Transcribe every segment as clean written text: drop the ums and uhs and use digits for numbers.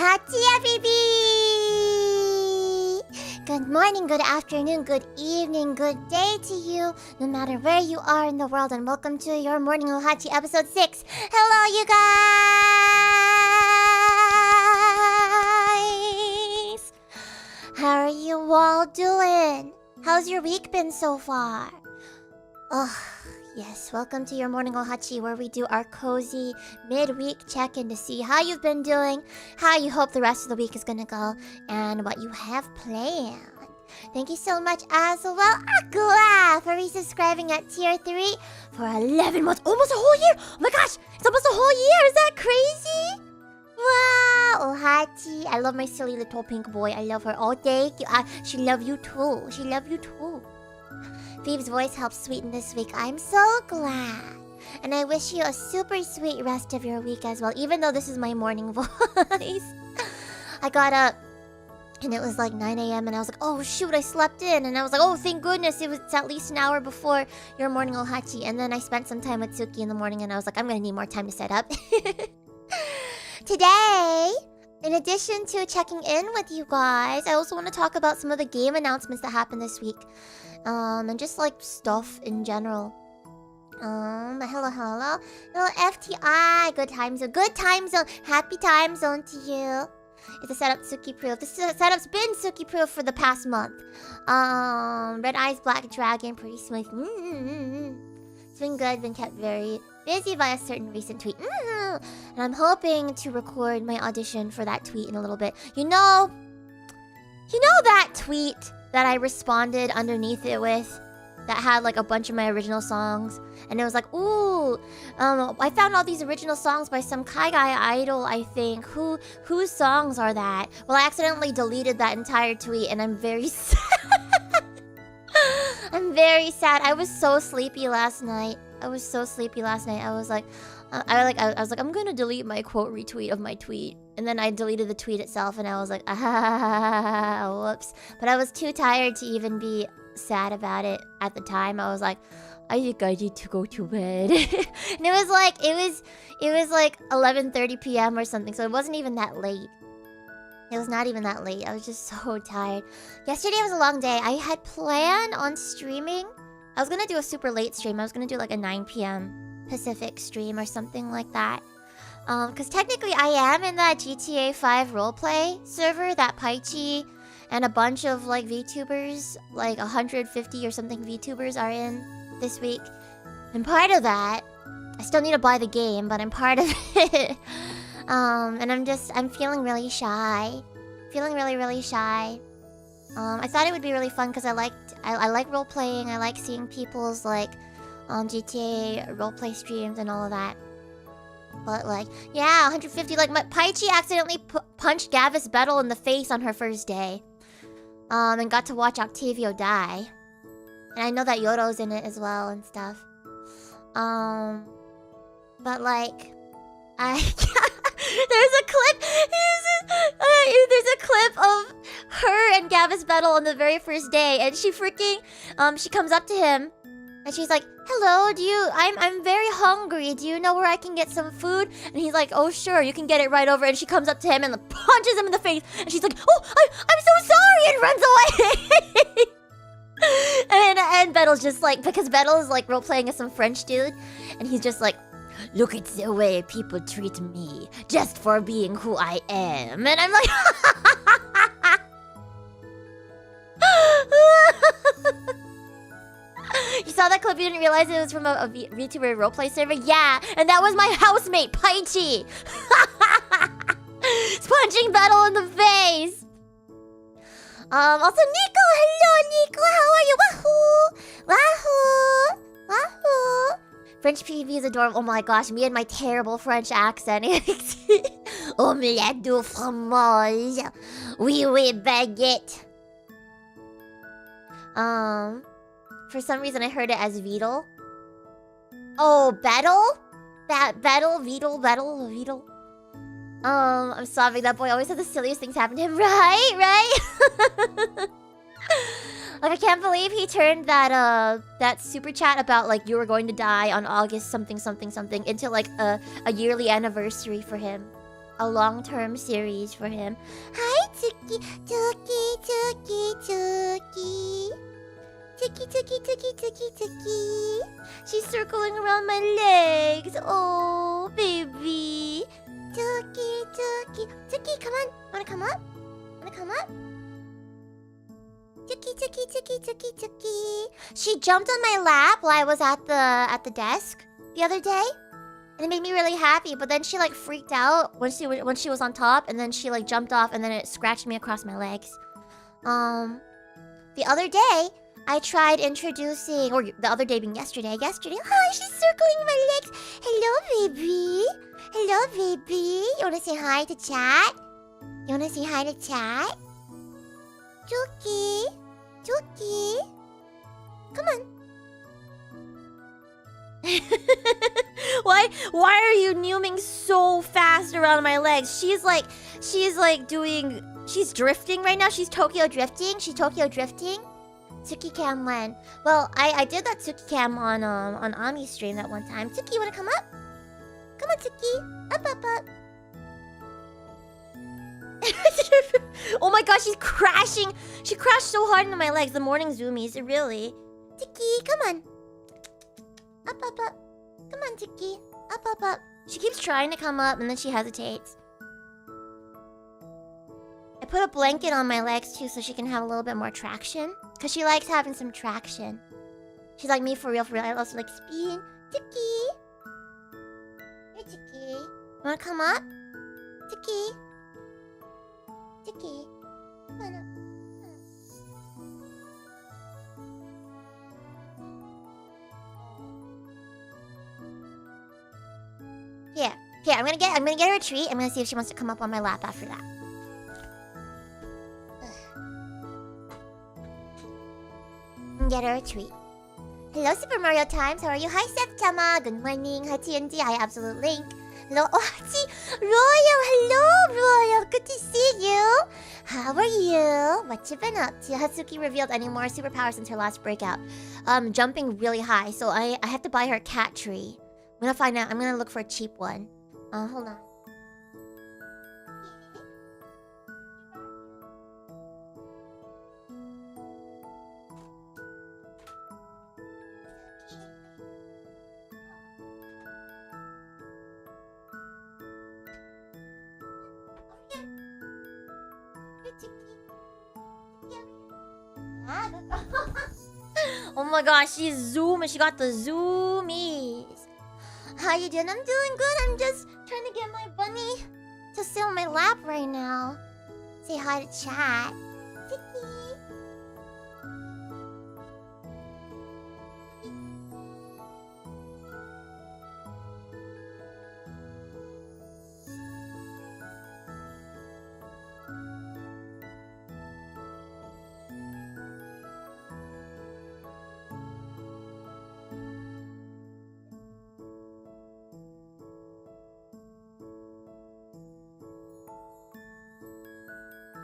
Ohachi, Feebee! Good morning, good afternoon, good evening, good day to you, no matter where you are in the world, and welcome to your Morning Ohachi episode 6. Hello, you guys! How are you all doing? How's your week been so far? Oh, yes, welcome to your Morning Ohachi, where we do our cozy mid-week check-in to see how you've been doing, how you hope the rest of the week is gonna go, and what you have planned. Thank you so much as well, Aqua, for resubscribing at tier 3 for 11 months. Almost a whole year! Oh my gosh! It's almost a whole year! Is that crazy? Wow! Ohachi. I love my silly little pink boy. I love her all day. She love you too. She love you too. Phoebe's voice helps sweeten this week. I'm so glad. And I wish you a super sweet rest of your week as well, even though this is my morning voice. I got up and it was like 9 a.m. and I was like, oh shoot, I slept in. And I was like, oh, thank goodness, it's at least an hour before your Morning Ohachi. And then I spent some time with Suki in the morning and I was like, I'm gonna need more time to set up. Today, in addition to checking in with you guys, I also want to talk about some of the game announcements that happened this week. And just like stuff in general. Hello FTI, good time zone, happy time zone to you. It's a setup Suki proof. This setup's been Suki proof for the past month. Red Eyes Black Dragon, pretty smooth. It's been good, been kept very busy by a certain recent tweet. And I'm hoping to record my audition for that tweet in a little bit. You know that tweet that I responded underneath it with that had like a bunch of my original songs, and it was like, ooh, I found all these original songs by some Kai Guy idol, I think. Whose songs are that? Well, I accidentally deleted that entire tweet, and I'm very sad. I'm very sad. I was so sleepy last night. I was like, I'm gonna delete my quote retweet of my tweet. And then I deleted the tweet itself and I was like, whoops. But I was too tired to even be sad about it at the time. I was like, I think I need to go to bed. And it was like 11:30 p.m. or something, so it wasn't even that late. It was not even that late. I was just so tired. Yesterday was a long day. I had planned on streaming. I was gonna do a super late stream. I was gonna do like a 9 p.m. Pacific stream or something like that. Because technically I am in that GTA 5 roleplay server that Paichi and a bunch of like VTubers, like 150 or something VTubers are in this week. And part of that, I still need to buy the game, but I'm part of it. And I'm feeling really shy. Feeling really shy. I thought it would be really fun because I like role-playing. I like seeing people's like GTA roleplay streams and all of that. But like, yeah, 150. Like, Paichi accidentally punched Gavis Bettel in the face on her first day. And got to watch Octavio die. And I know that Yoro's in it as well and stuff. But like, there's a clip of her and Gavis Bettel on the very first day, and she comes up to him and she's like, hello, I'm very hungry, do you know where I can get some food? And he's like, oh sure, you can get it right over. And she comes up to him and punches him in the face, and she's like, oh, I'm so sorry, and runs away. and Bettel's just like, because Bettel is like role-playing as some French dude, and he's just like, look at the way people treat me just for being who I am. And I'm like, you saw that clip? You didn't realize it was from a VTuber roleplay server? Yeah, and that was my housemate, Paichi. It's punching Bettel in the face. Also, Nico, hello, Nico, how are you? Wahoo! Wahoo! French PV is adorable. Oh my gosh, me and my terrible French accent. Omelette du fromage. Oui, baguette. For some reason I heard it as Vidal. Oh, Bettel? Vidal. I'm sorry, that boy always has the silliest things happen to him. Right? Like, I can't believe he turned that super chat about like you were going to die on August something into like a yearly anniversary for him. a long-term series for him. Hi, Tuki, Tuki, Tuki, Tuki. Tuki, Tuki, Tuki, Tuki, Tuki. She's circling around my legs. Oh, baby. Tuki, Tuki. Tuki, come on. Wanna come up? Wanna come up? Tuki, Tuki, Tuki, Tuki, Tuki. She jumped on my lap while I was at the desk the other day. And it made me really happy, but then she like freaked out when she was on top, and then she like jumped off, and then it scratched me across my legs. The other day I tried introducing, or the other day being yesterday. Hi, she's circling my legs. Hello, baby. Hello, baby. You wanna say hi to chat? You wanna say hi to chat? Tuki, Tuki, come on. Why are you newming so fast around my legs? She's drifting right now. She's Tokyo drifting. Tuki Cam when? Well, I did that Tuki Cam on Ami's stream that one time. Tuki, you wanna come up? Come on, Tuki. Up. Oh my gosh, she's crashing. She crashed so hard into my legs. The morning zoomies, really. Tuki, come on. Up. Come on, Tuki. Up. She keeps trying to come up and then she hesitates. I put a blanket on my legs too so she can have a little bit more traction. Because she likes having some traction. She's like me for real. I also like speed. Tuki. Hey, Tuki. You wanna come up? Tuki. Tuki. Come on up. Here, I'm gonna get her a treat. I'm gonna see if she wants to come up on my lap after that. Get her a treat. Hello, Super Mario Times. How are you? Hi, Septama. Good morning. Hi, TNT. Hi, Absolute Link. Hello, Ohachi. Royal. Hello, Royal. Good to see you. How are you? What you been up to? Hatsuki revealed any more superpowers since her last breakout. Jumping really high. So I have to buy her a cat tree. I'm gonna find out. I'm gonna look for a cheap one. Hold on. Oh my gosh, she's zooming. She got the zoomies. How you doing? I'm doing good. I'm just trying to get my bunny to sit on my lap right now. Say hi to chat. Tiki.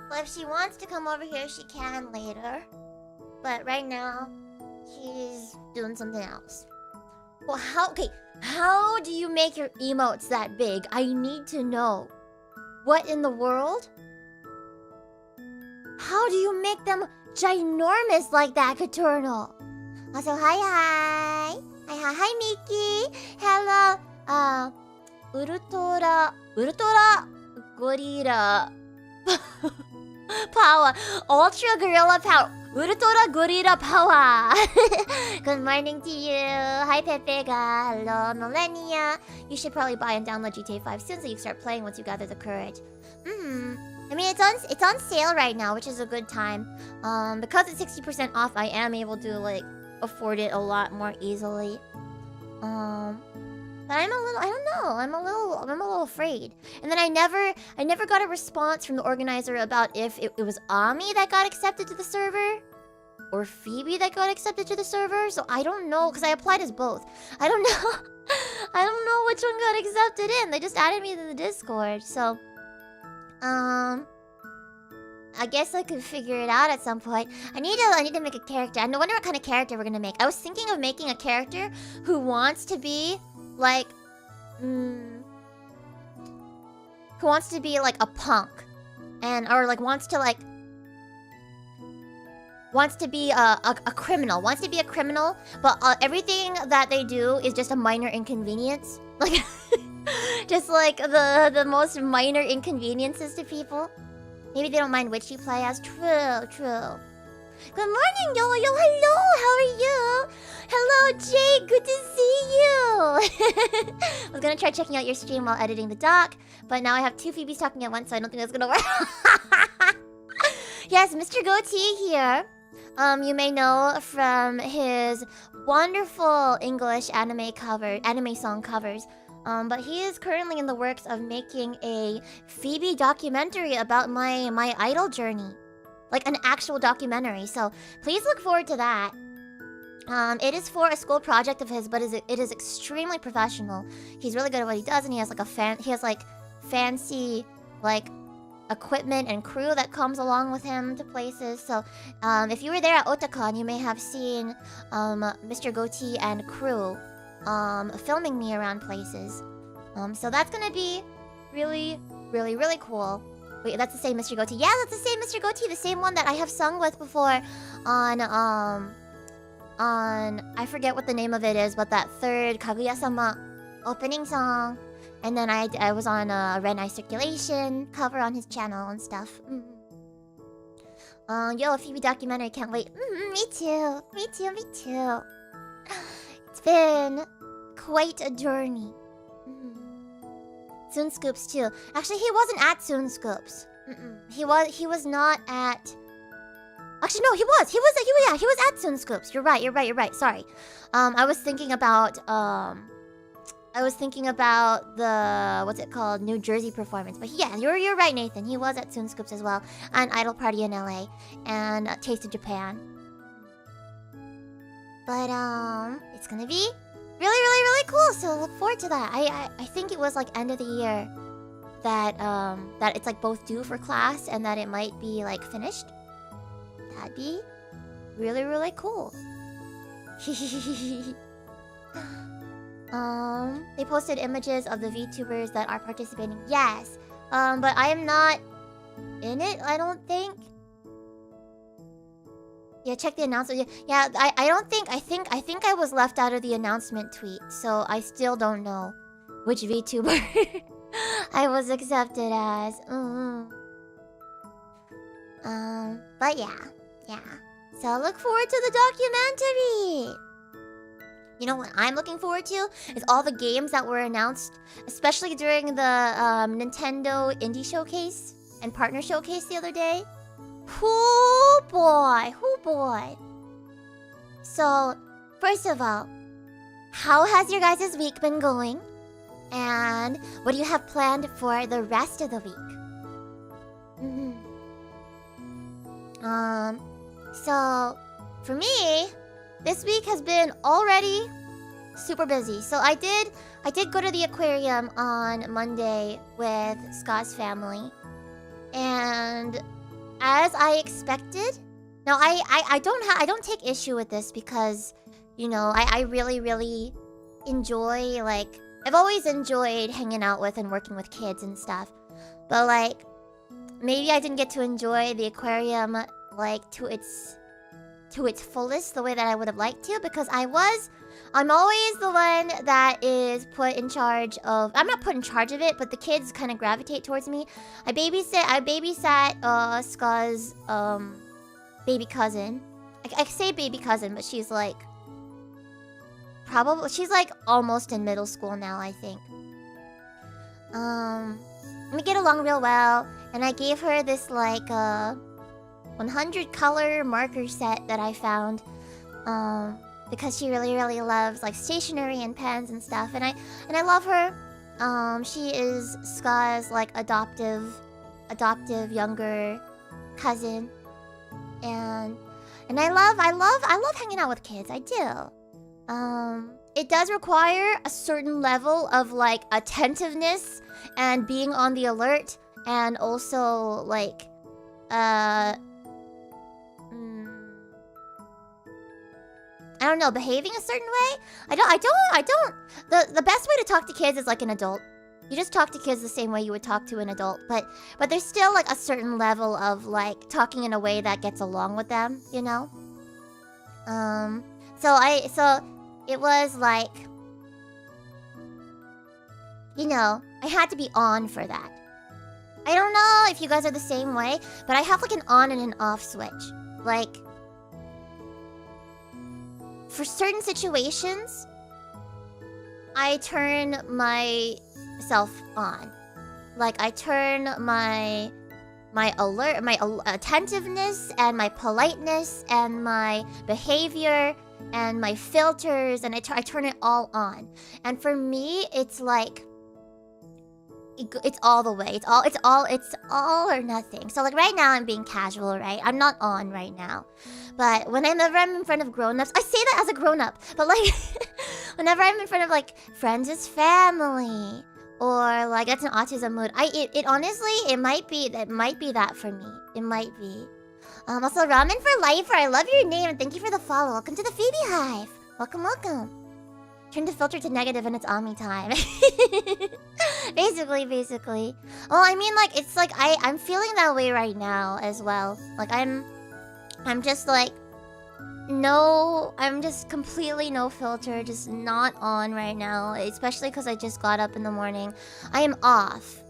Well, if she wants to come over here, she can later. But right now, she's doing something else. Well, how do you make your emotes that big? I need to know. What in the world? How do you make them ginormous like that, Caternal? Also, hi, Miki. Hello, Ultra Gorilla Power. Ultra Gorilla Power. Ultra Gorilla Power. Good morning to you. Hi, Pepega. Hello, Millennia. You should probably buy and download GTA 5 soon so you can start playing once you gather the courage. I mean, it's on sale right now, which is a good time. Because it's 60% off, I am able to like afford it a lot more easily. But I'm a little afraid. And then I never got a response from the organizer about if it was Ami that got accepted to the server or Phoebe that got accepted to the server. So I don't know, because I applied as both. I don't know. I don't know which one got accepted in. They just added me to the Discord. So I guess I could figure it out at some point. I need to make a character. I wonder what kind of character we're gonna make. I was thinking of making a character who wants to be like who wants to be like a punk, or like wants to be a criminal, but everything that they do is just a minor inconvenience, like just like the most minor inconveniences to people. Maybe they don't mind which you play as. True. Good morning, Yo-Yo. Hello, how are you? Hello, Jake. Good to see you. I was gonna try checking out your stream while editing the doc, but now I have 2 Phoebes talking at once, so I don't think that's gonna work. Yes, Mr. Goatee here. You may know from his wonderful English anime song covers. But he is currently in the works of making a Feebee documentary about my idol journey. Like an actual documentary, so please look forward to that. It is for a school project of his, but it is extremely professional. He's really good at what he does, and he has like fancy like equipment and crew that comes along with him to places. So if you were there at Otakon, you may have seen Mr. Goatee and crew filming me around places. So that's gonna be really cool. Wait, that's the same Mr. Goatee. Yeah, that's the same Mr. Goatee, the same one that I have sung with before on I forget what the name of it is, but that third Kaguya-sama opening song. And then I was on a Red Eye Circulation cover on his channel and stuff. Yo, a Feebee documentary, can't wait. Me too. It's been quite a journey. Soon Scoops too. Actually, he wasn't at Soon Scoops. He was not at. Actually, no, he was. He was at Soon Scoops. You're right. Sorry. I was thinking about the what's it called, New Jersey performance. But yeah, you're right, Nathan. He was at Soon Scoops as well, and Idol Party in LA, and Taste of Japan. But it's gonna be really cool. So look forward to that. I think it was like end of the year that it's like both due for class and that it might be like finished. That'd be really cool. They posted images of the VTubers that are participating. Yes. But I am not in it, I don't think. Yeah, check the announcement. Yeah, I don't think. I think I was left out of the announcement tweet, so I still don't know which VTuber I was accepted as. But yeah. So look forward to the documentary. You know what I'm looking forward to is all the games that were announced, especially during the Nintendo Indie Showcase and Partner Showcase the other day. Oh boy. So, first of all, how has your guys' week been going? And what do you have planned for the rest of the week? So, for me, this week has been already super busy. So I did go to the aquarium on Monday with Scott's family. And as I expected, now I don't take issue with this because, you know, I really enjoy, like, I've always enjoyed hanging out with and working with kids and stuff. But like, maybe I didn't get to enjoy the aquarium like to its fullest the way that I would have liked to, because I'm always the one that is put in charge of. I'm not put in charge of it, but the kids kind of gravitate towards me. I babysat Ska's baby cousin. I say baby cousin, but she's like almost in middle school now, I think. We get along real well, and I gave her this like 100 color marker set that I found, because she really loves like stationery and pens and stuff, and I love her. She is Ska's like adoptive younger cousin, and I love hanging out with kids. I do. It does require a certain level of like attentiveness and being on the alert, and also like I don't know, behaving a certain way. I don't. The best way to talk to kids is like an adult. You just talk to kids the same way you would talk to an adult, but there's still like a certain level of like talking in a way that gets along with them, you know? So it was like, you know, I had to be on for that. I don't know if you guys are the same way, but I have like an on and an off switch. Like, for certain situations, I turn myself on. Like, I turn my attentiveness and my politeness and my behavior and my filters, and I turn it all on. And for me, it's like, it's all the way. It's all or nothing. So like right now I'm being casual, right? I'm not on right now. But whenever I'm in front of grown-ups, I say that as a grown-up, but like whenever I'm in front of like friends as family, or like that's an autism mood, it honestly, it might be that for me. It might be. Also, Ramen for Lifer, I love your name and thank you for the follow. Welcome to the FeebeeHive. Welcome. Turn the filter to negative and it's on me time. Basically. Well, I mean, like, it's like I'm feeling that way right now as well. Like, I'm just like, I'm just completely no filter, just not on right now. Especially because I just got up in the morning. I am off.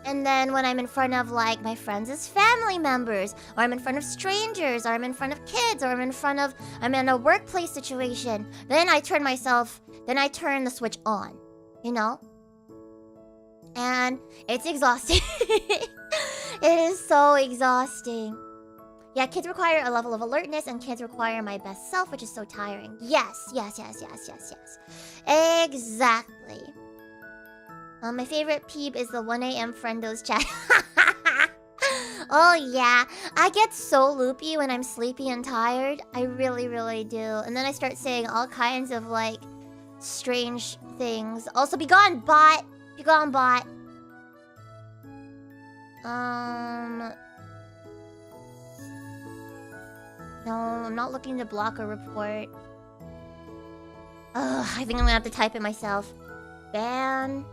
And then when I'm in front of like my friends as family members, or I'm in front of strangers, or I'm in front of kids, or I'm in a workplace situation, then I turn the switch on, you know? And it's exhausting. It is so exhausting. Yeah, kids require a level of alertness, and kids require my best self, which is so tiring. Yes. Exactly. My favorite peep is the 1 a.m. friendos chat. Oh yeah, I get so loopy when I'm sleepy and tired. I really do. And then I start saying all kinds of like strange things. Also, be gone, bot. No, I'm not looking to block or report. Ugh, I think I'm gonna have to type it myself. Ban.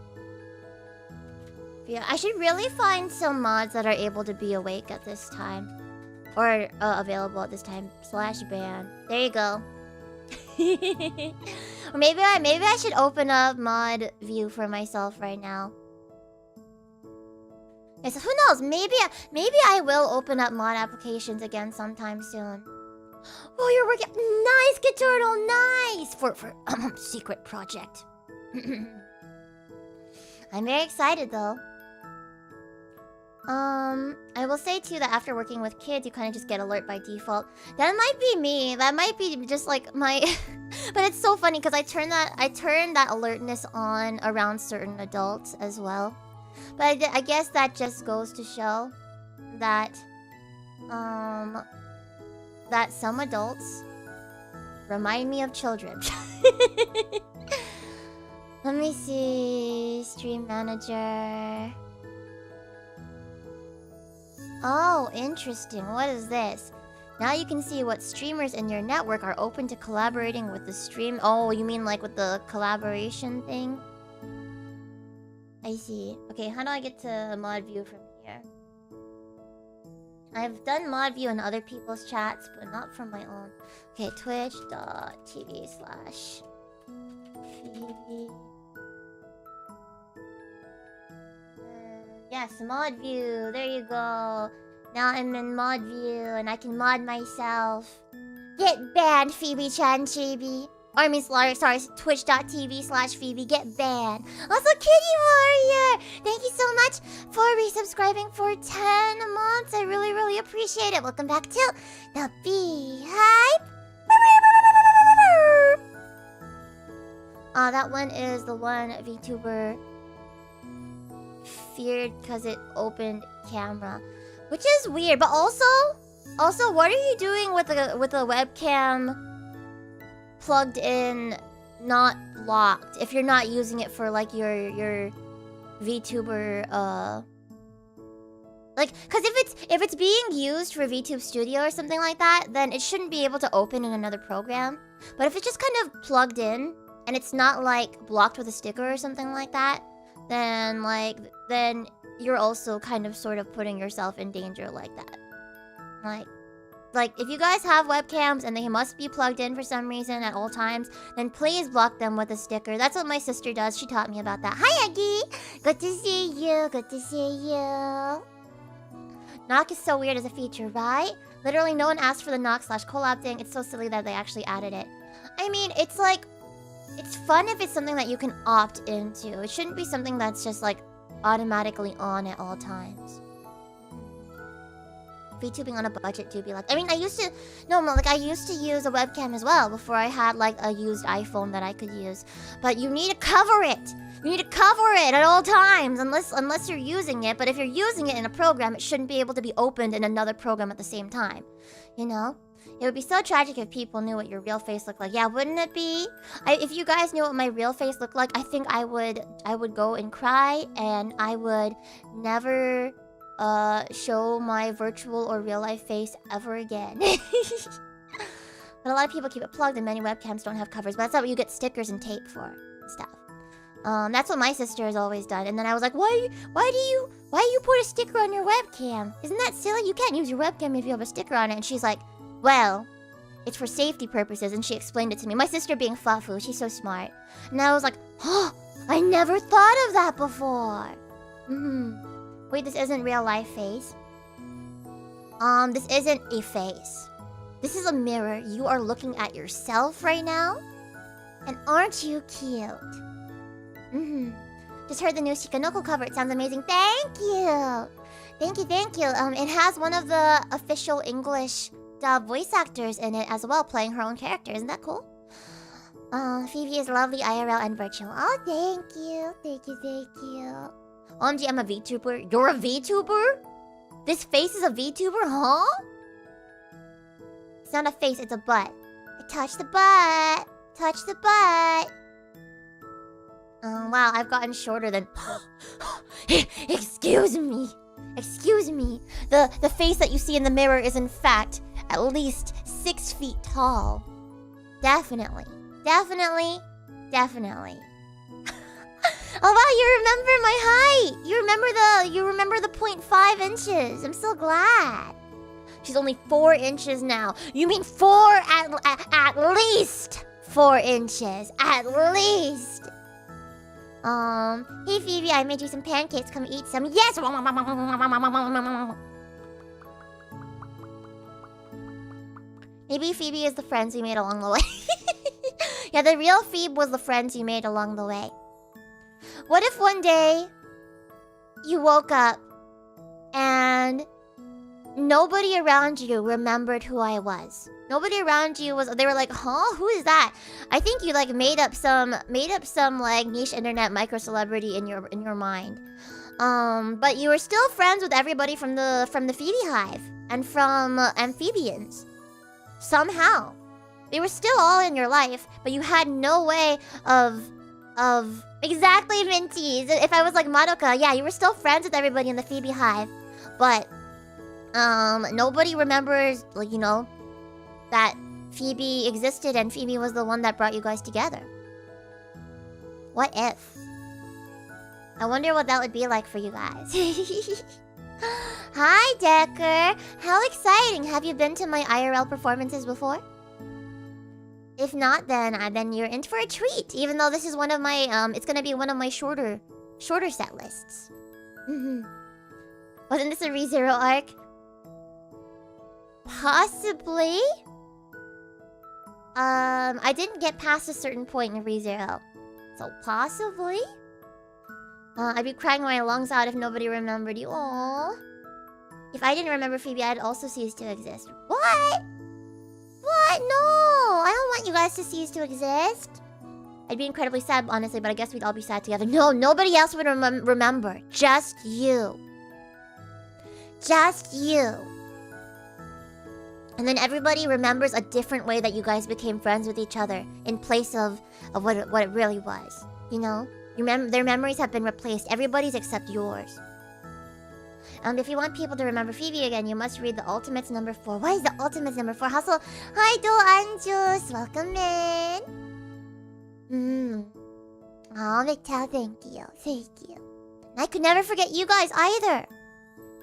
Yeah, I should really find some mods that are able to be awake at this time. Or available at this time. /ban. There you go. Or maybe I should open up mod view for myself right now. Yeah, so who knows? Maybe I will open up mod applications again sometime soon. Oh, you're working. Nice, Kid Turtle. Nice for secret project. I'm very excited though. I will say too that after working with kids, you kind of just get alert by default. That might be me. That might be just like my. But it's so funny because I turn that alertness on around certain adults as well. But I guess that just goes to show that that some adults remind me of children. Let me see. Stream manager. Oh, interesting. What is this? Now you can see what streamers in your network are open to collaborating with the stream. Oh, you mean like with the collaboration thing? I see. Okay, how do I get to mod view from here? I've done mod view in other people's chats, but not from my own. Okay, twitch.tv/Feebee. Yes, mod view. There you go. Now I'm in mod view and I can mod myself. Get banned, Phoebe-chan chibi. Or I mean, sorry, twitch.tv/Feebee. Get banned. Also, Kitty Warrior! Thank you so much for resubscribing for 10 months. I really appreciate it. Welcome back to the FeebeeHive. That one is the one VTuber feared because it opened camera, which is weird. But also, what are you doing with the webcam plugged in, not locked? If you're not using it for like your VTuber, like, cause if it's being used for VTube Studio or something like that, then it shouldn't be able to open in another program. But if it's just kind of plugged in and it's not like blocked with a sticker or something like that, then you're also kind of sort of putting yourself in danger like that. Like if you guys have webcams and they must be plugged in for some reason at all times, then please block them with a sticker. That's what my sister does. She taught me about that. Hi, Aggie! Good to see you. Good to see you. Knock is so weird as a feature, right? Literally, no one asked for the knock/collab thing. It's so silly that they actually added it. I mean, it's like... It's fun if it's something that you can opt into. It shouldn't be something that's just like automatically on at all times. VTubing on a budget do be like... I mean, I used to use a webcam as well before I had like a used iPhone that I could use. But you need to cover it! You need to cover it at all times unless you're using it. But if you're using it in a program, it shouldn't be able to be opened in another program at the same time. You know? It would be so tragic if people knew what your real face looked like. Yeah, wouldn't it be? If you guys knew what my real face looked like, I think I would go and cry, and I would never show my virtual or real life face ever again. But a lot of people keep it plugged, and many webcams don't have covers. But that's not what you get stickers and tape for and stuff. That's what my sister has always done. And then I was like, why do you put a sticker on your webcam? Isn't that silly? You can't use your webcam if you have a sticker on it. And she's like, well, it's for safety purposes, and she explained it to me. My sister being Fafu, she's so smart. And I was like, oh, I never thought of that before. Wait, this isn't real life face. This isn't a face. This is a mirror. You are looking at yourself right now. And aren't you cute? Just heard the new Shikanoko cover. It sounds amazing. Thank you. Thank you. It has one of the official English dub voice actors in it as well, playing her own character. Isn't that cool? Phoebe is lovely IRL and virtual. Oh, thank you. Thank you. OMG, I'm a VTuber. You're a VTuber? This face is a VTuber, huh? It's not a face, it's a butt. I touched the butt. Wow, I've gotten shorter than... Excuse me. The face that you see in the mirror is in fact at least 6 feet tall. Definitely. Oh wow, you remember my height. You remember the 0.5 inches. I'm so glad. She's only 4 inches now. You mean at least 4 inches. At least. Hey Phoebe, I made you some pancakes. Come eat some. Yes! Maybe Phoebe is the friends you made along the way. Yeah, the real Phoebe was the friends you made along the way. What if one day you woke up and nobody around you remembered who I was? Nobody around you they were like, huh? Who is that? I think you like made up some like niche internet micro celebrity in your mind. But you were still friends with everybody from the FeebeeHive and from amphibians. Somehow. They were still all in your life, but you had no way of exactly, Minties. If I was like Madoka, yeah, you were still friends with everybody in the FeebeeHive, but nobody remembers, like, you know, that Phoebe existed and Phoebe was the one that brought you guys together. What if? I wonder what that would be like for you guys. Hi, Decker. How exciting. Have you been to my IRL performances before? If not, then you're in for a treat. Even though this is one of my it's gonna be one of my shorter set lists. Wasn't this a ReZero arc? Possibly. I didn't get past a certain point in ReZero, so possibly. I'd be crying my lungs out if nobody remembered you. Aww. If I didn't remember Phoebe, I'd also cease to exist. What? What? No! I don't want you guys to cease to exist. I'd be incredibly sad, honestly, but I guess we'd all be sad together. No, nobody else would remember. Just you. Just you. And then everybody remembers a different way that you guys became friends with each other in place of what it really was. You know? Their memories have been replaced. Everybody's except yours. If you want people to remember Phoebe again, you must read the Ultimates number 4. Why is the Ultimates number 4? Hustle. Hi, Do Anjus. Welcome in. Oh, Victel, thank you. Thank you. I could never forget you guys either.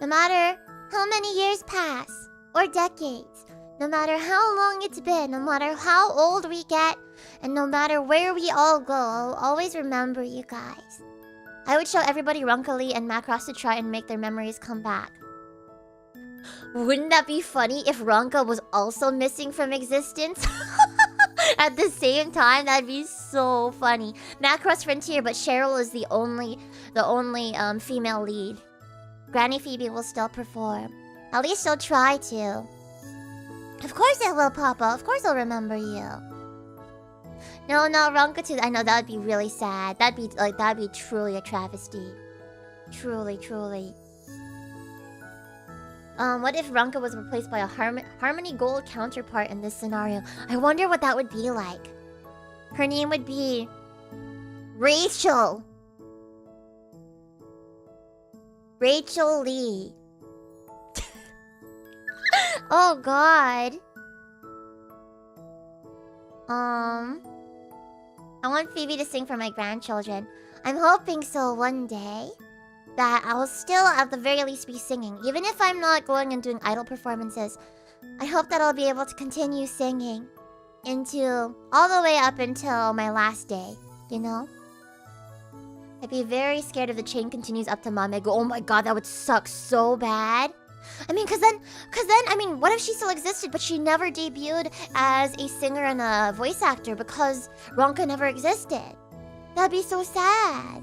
No matter how many years pass, or decades, no matter how long it's been, no matter how old we get, and no matter where we all go, I'll always remember you guys. I would show everybody Runkily and Macross to try and make their memories come back. Wouldn't that be funny if Ronka was also missing from existence? At the same time, that'd be so funny. Macross Frontier, but Cheryl is the only female lead. Granny Phoebe will still perform. At least she'll try to. Of course I will, Papa. Of course I'll remember you. No, Ronka too. I know that would be really sad. That'd be truly a travesty. Truly. What if Ronka was replaced by a Harmony Gold counterpart in this scenario? I wonder what that would be like. Her name would be Rachel. Rachel Lee. Oh God. I want Phoebe to sing for my grandchildren. I'm hoping so one day that I will still at the very least be singing. Even if I'm not going and doing idol performances, I hope that I'll be able to continue singing all the way up until my last day, you know? I'd be very scared if the chain continues up to Mamego. Oh my God, that would suck so bad. I mean, cause then, what if she still existed, but she never debuted as a singer and a voice actor because Ronka never existed? That'd be so sad.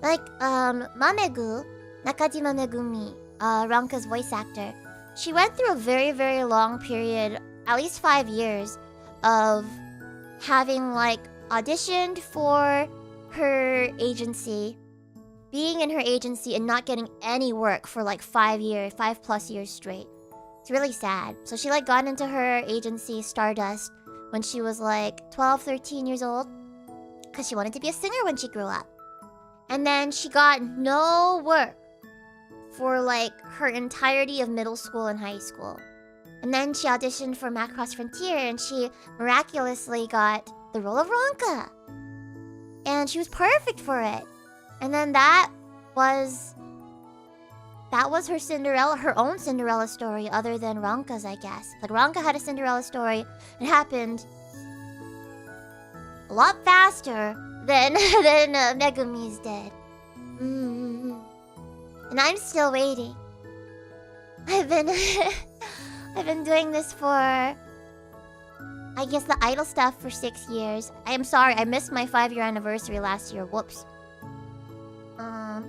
Like, Mamegu, Nakajima Megumi, Ronka's voice actor, she went through a very, very long period, at least 5 years, of having, like, auditioned for her agency, being in her agency and not getting any work for like 5+ years straight. It's really sad. So she like got into her agency Stardust when she was like 12, 13 years old because she wanted to be a singer when she grew up. And then she got no work for like her entirety of middle school and high school. And then she auditioned for Macross Frontier and she miraculously got the role of Ronka. And she was perfect for it. And then that was her Cinderella, her own Cinderella story other than Ronka's, I guess. Like Ronka had a Cinderella story. It happened a lot faster than Megumi's did. And I'm still waiting. I've been doing this for, I guess, the idol stuff for 6 years. I am sorry, I missed my 5-year anniversary last year. Whoops. Oh,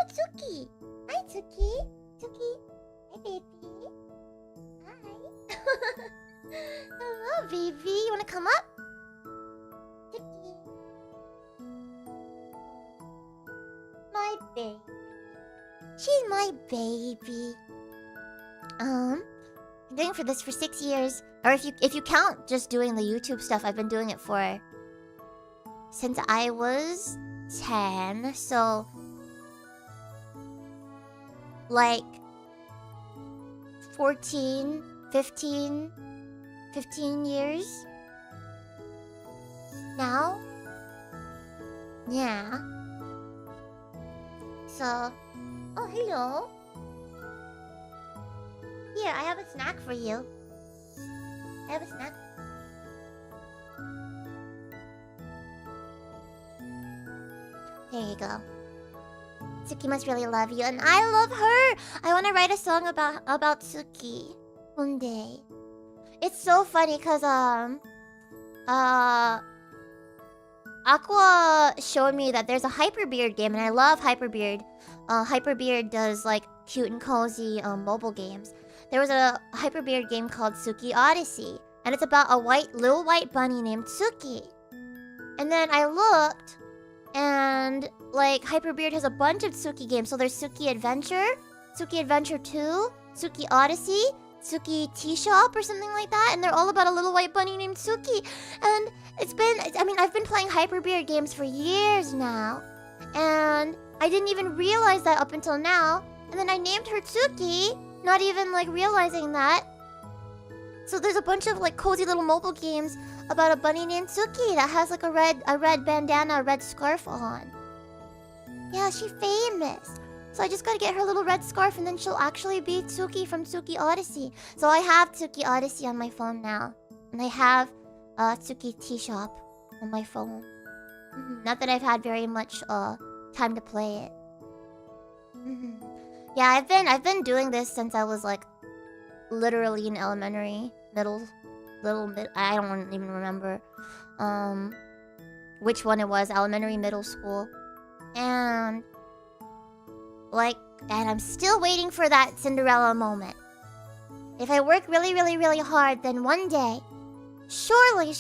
Tsuki. Hi, Tsuki. Tsuki. Hi, baby. Hi. Hello, baby. You wanna come up? Tsuki. My baby. She's my baby. Been doing for this for 6 years. Or if you count just doing the YouTube stuff, I've been doing it for since I was 10, so like 15 years now. Yeah. So, oh, hello. Here, I have a snack for you. I have a snack. There you go. Tsuki must really love you, and I love her! I want to write a song about Tsuki one day. It's so funny, cause, Aqua showed me that there's a Hyperbeard game, and I love Hyperbeard. Hyperbeard does, like, cute and cozy, mobile games. There was a Hyperbeard game called Tsuki Odyssey, and it's about a little white bunny named Tsuki. And then I looked, and like Hyperbeard has a bunch of Tsuki games. So there's Tsuki Adventure 2, Tsuki Odyssey, Tsuki Tea Shop or something like that. And they're all about a little white bunny named Tsuki. And I've been playing Hyperbeard games for years now. And I didn't even realize that up until now. And then I named her Tsuki, not even like realizing that. So there's a bunch of like cozy little mobile games about a bunny named Suki that has like a red bandana, a red scarf on. Yeah, she's famous. So I just gotta get her little red scarf and then she'll actually be Tsuki from Tsuki Odyssey. So I have Tsuki Odyssey on my phone now. And I have Tsuki T-Shop on my phone. Not that I've had very much time to play it. Yeah, I've been doing this since I was like literally in elementary, I don't even remember which one it was, elementary, middle school. And I'm still waiting for that Cinderella moment. If I work really, really, really hard, then one day, surely,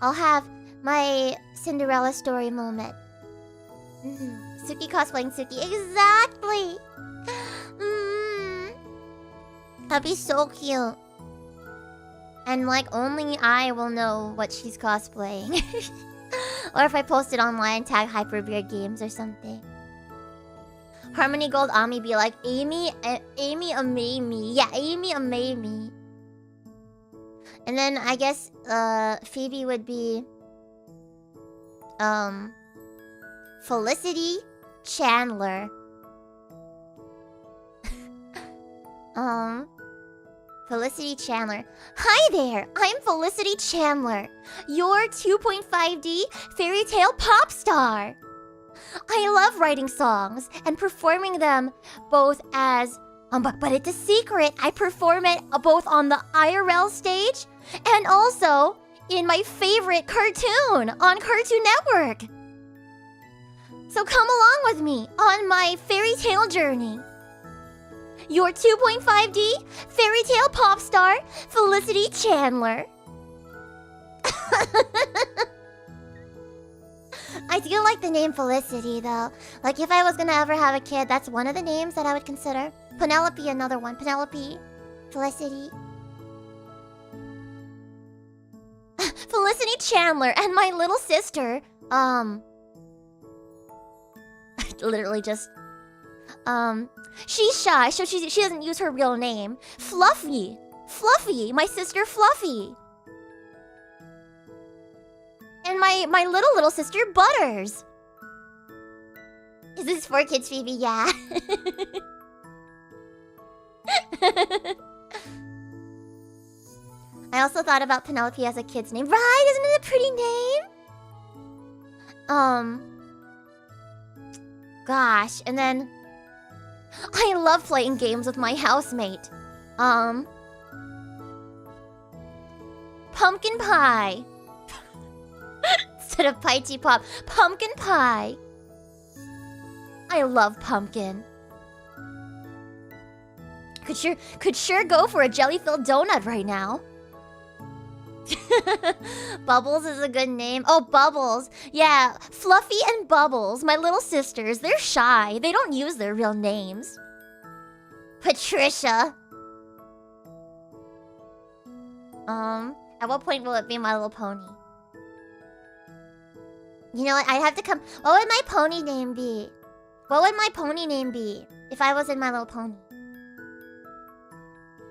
I'll have my Cinderella story moment. Suki cosplaying Suki. Exactly! That'd be so cute. And like, only I will know what she's cosplaying. Or if I post it online, tag Hyperbeard Games or something. Harmony Gold Ami be like, Amy Amami. Yeah, Amy Amami. And then I guess Phoebe would be Felicity Chandler. Felicity Chandler. Hi there, I'm Felicity Chandler, your 2.5D fairy tale pop star. I love writing songs and performing them both as but it's a secret. I perform it both on the IRL stage and also in my favorite cartoon on Cartoon Network. So come along with me on my fairy tale journey. Your 2.5D fairy tale pop star, Felicity Chandler. I do like the name Felicity, though. Like, if I was gonna ever have a kid, that's one of the names that I would consider. Penelope, another one. Penelope. Felicity. Felicity Chandler and my little sister, literally just... she's shy, so she doesn't use her real name. Fluffy! Fluffy! My sister Fluffy! And my little sister Butters! Is this for kids, Phoebe? Yeah. I also thought about Penelope as a kid's name. Right? Isn't it a pretty name? Gosh, and then... I love playing games with my housemate. Pumpkin pie. Instead of Pie-Tea Pop. Pumpkin pie. I love pumpkin. Could sure go for a jelly-filled donut right now. Bubbles is a good name. Oh, Bubbles. Yeah, Fluffy and Bubbles, my little sisters, they're shy. They don't use their real names. Patricia. At what point will it be My Little Pony? You know what? I'd have to come... What would my pony name be? What would my pony name be if I was in My Little Pony?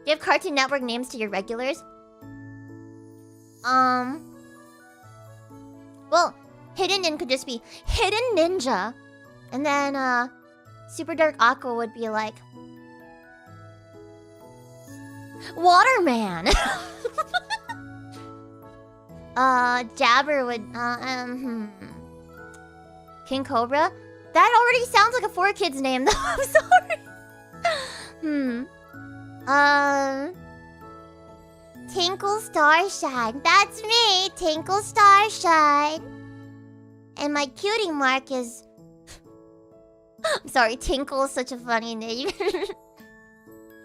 Give Cartoon Network names to your regulars? Well, Hidden Nin could just be Hidden Ninja. And then, Super Dark Aqua would be like... Waterman! Jabber would, King Cobra? That already sounds like a 4Kids name, though. I'm sorry. Tinkle Starshine. That's me, Tinkle Starshine. And my cutie mark is... I'm sorry, Tinkle is such a funny name.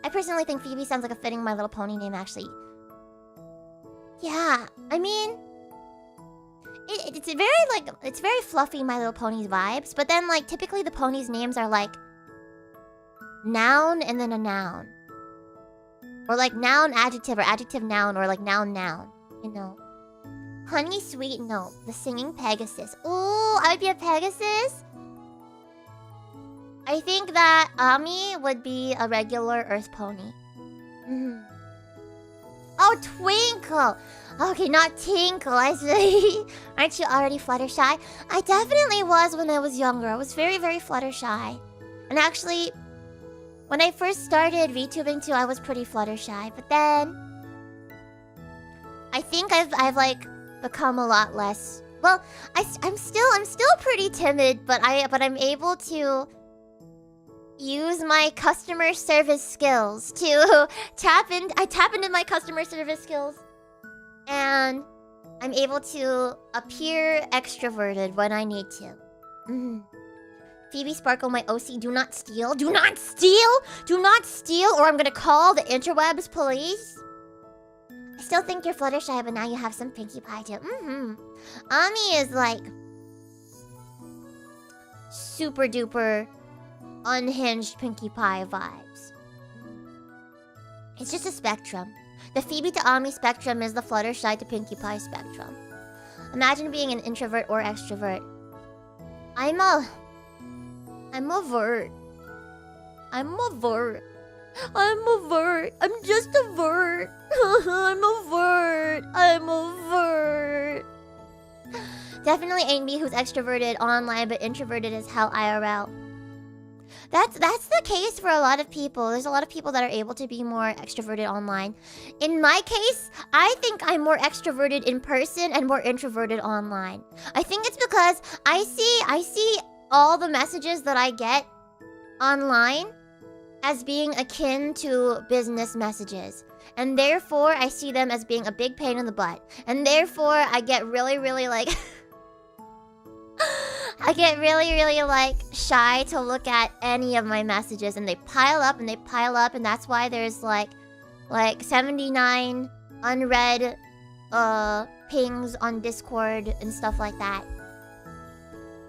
I personally think Phoebe sounds like a fitting My Little Pony name, actually. Yeah, I mean... It's very fluffy My Little Pony's vibes, but then, like, typically the ponies' names are, like... noun and then a noun. Or, like, noun, adjective, or adjective, noun, or, like, noun, noun. You know? Honey Sweet Note, the singing Pegasus. Ooh, I would be a Pegasus? I think that Ami would be a regular Earth Pony. Oh, Twinkle. Okay, not Tinkle. I see. Aren't you already Fluttershy? I definitely was when I was younger. I was very, very Fluttershy. And actually, when I first started VTubing too, I was pretty Fluttershy. But then, I think I've like become a lot less. Well, I'm still pretty timid, but I'm able to use my customer service skills to tap into my customer service skills, and I'm able to appear extroverted when I need to. Phoebe Sparkle, my OC, do not steal. Do not steal! Do not steal, or I'm gonna call the interwebs police. I still think you're Fluttershy, but now you have some Pinkie Pie too. Ami is like super duper unhinged Pinkie Pie vibes. It's just a spectrum. The Phoebe to Ami spectrum is the Fluttershy to Pinkie Pie spectrum. Imagine being an introvert or extrovert. I'm a vert. I'm just a vert. I'm a vert. Definitely ain't me who's extroverted online but introverted as hell IRL. That's the case for a lot of people. There's a lot of people that are able to be more extroverted online. In my case, I think I'm more extroverted in person and more introverted online. I think it's because I see all the messages that I get online as being akin to business messages. And therefore, I see them as being a big pain in the butt. And therefore, I get really, really like... I get really, really like shy to look at any of my messages, and they pile up and they pile up, and that's why there's like 79 unread pings on Discord and stuff like that.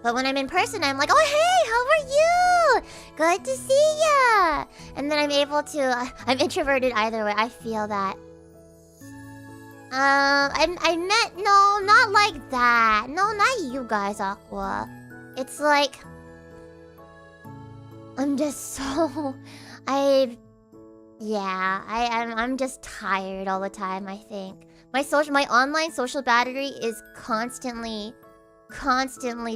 But when I'm in person, I'm like, oh hey, how are you? Good to see ya. And then I'm able to, I'm introverted either way. I feel that. No, not like that. No, not you guys, Aqua. It's like, I'm just so, I'm just tired all the time, I think. My online social battery is constantly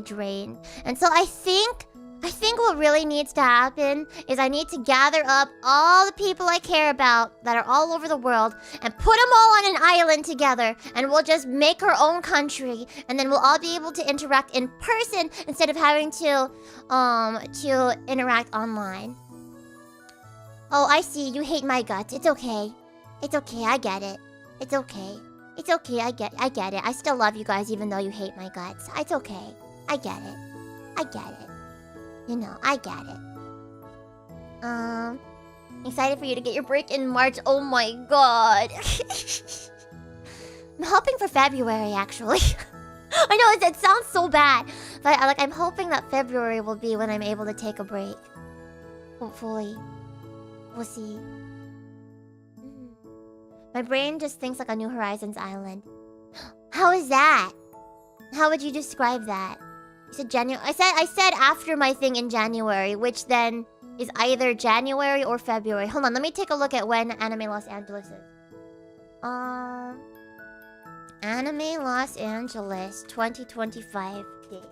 drained. And so I think what really needs to happen is I need to gather up all the people I care about that are all over the world and put them all on an island together, and we'll just make our own country, and then we'll all be able to interact in person instead of having to interact online. Oh, I see. You hate my guts. It's okay. It's okay. I get it. It's okay. It's okay. I get it. I still love you guys even though you hate my guts. It's okay. I get it. I get it. You know, I get it. Excited for you to get your break in March. Oh my god. I'm hoping for February, actually. I know it sounds so bad, but I'm hoping that February will be when I'm able to take a break. Hopefully. We'll see. My brain just thinks like a New Horizons island. How is that? How would you describe that? You said January. I said after my thing in January, which then is either January or February. Hold on, let me take a look at when Anime Los Angeles is. Anime Los Angeles 2025 date.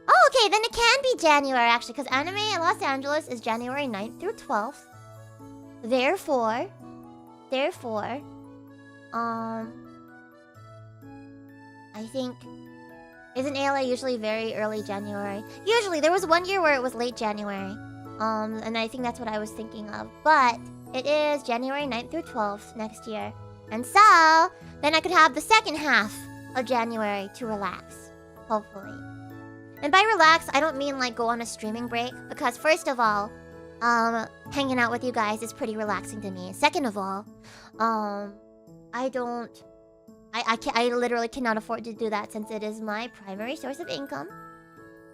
Oh, okay, then it can be January actually, because Anime in Los Angeles is January 9th through 12th. Therefore, I think, isn't ALA usually very early January? Usually, there was one year where it was late January. And I think that's what I was thinking of. But it is January 9th through 12th next year. And so, then I could have the second half of January to relax. Hopefully. And by relax, I don't mean like go on a streaming break. Because first of all, hanging out with you guys is pretty relaxing to me. Second of all, I literally cannot afford to do that since it is my primary source of income.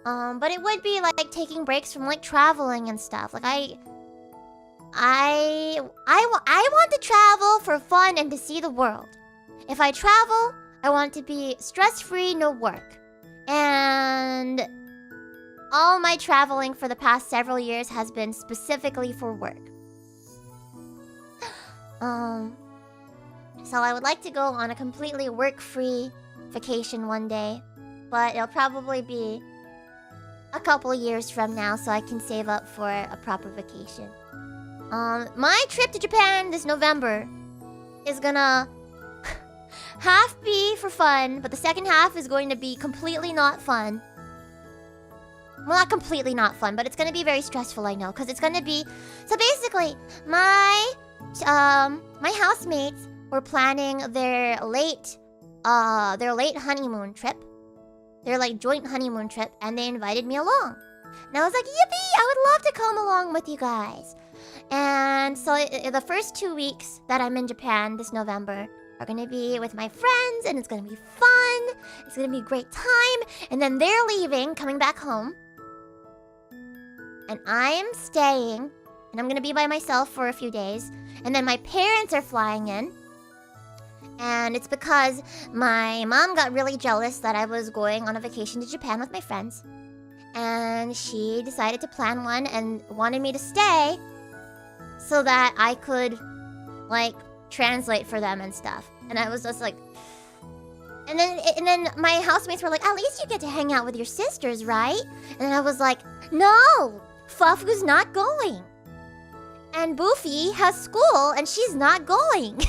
But it would be like taking breaks from like traveling and stuff. Like I want to travel for fun and to see the world. If I travel, I want to be stress-free, no work. And all my traveling for the past several years has been specifically for work. So I would like to go on a completely work-free vacation one day, but it'll probably be a couple years from now so I can save up for a proper vacation. My trip to Japan this November is gonna half be for fun, but the second half is going to be completely not fun. Well, not completely not fun, but it's gonna be very stressful, I know, because it's gonna be... So basically, my housemates were planning their late honeymoon trip. Their, like, joint honeymoon trip, and they invited me along. And I was like, yippee! I would love to come along with you guys. And so the first 2 weeks that I'm in Japan this November are gonna be with my friends, and it's gonna be fun. It's gonna be a great time. And then they're leaving, coming back home. And I'm staying, and I'm gonna be by myself for a few days. And then my parents are flying in. And it's because my mom got really jealous that I was going on a vacation to Japan with my friends. And she decided to plan one and wanted me to stay so that I could, like, translate for them and stuff. And I was just like... And then my housemates were like, at least you get to hang out with your sisters, right? And I was like, no! Fufu's not going. And Boofy has school and she's not going.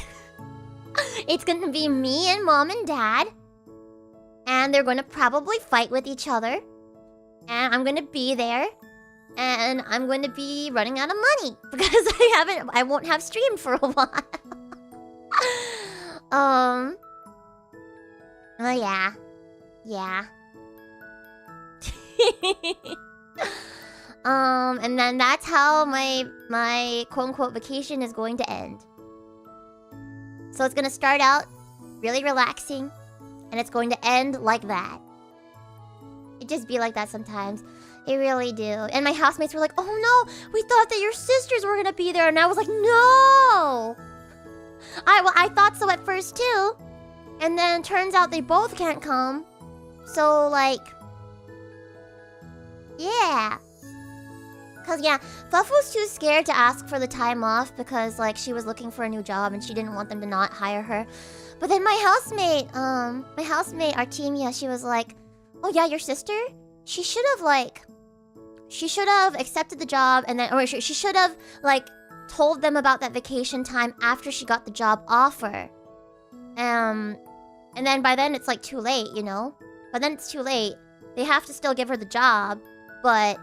It's gonna be me and mom and dad. And they're gonna probably fight with each other. And I'm gonna be there. And I'm going to be running out of money because I won't have streamed for a while. Oh yeah. Yeah. And then that's how my quote-unquote vacation is going to end. So it's gonna start out really relaxing, and it's going to end like that. It just be like that sometimes. They really do. And my housemates were like, oh no, we thought that your sisters were gonna be there. And I was like, no! I thought so at first too. And then turns out they both can't come. So like... Yeah. Cause yeah, Fluff was too scared to ask for the time off because like she was looking for a new job and she didn't want them to not hire her. But then my housemate Artemia, she was like, oh yeah, your sister? She should have accepted the job and then, or she should have like told them about that vacation time after she got the job offer. And then by then it's like too late, you know? But then it's too late. They have to still give her the job, but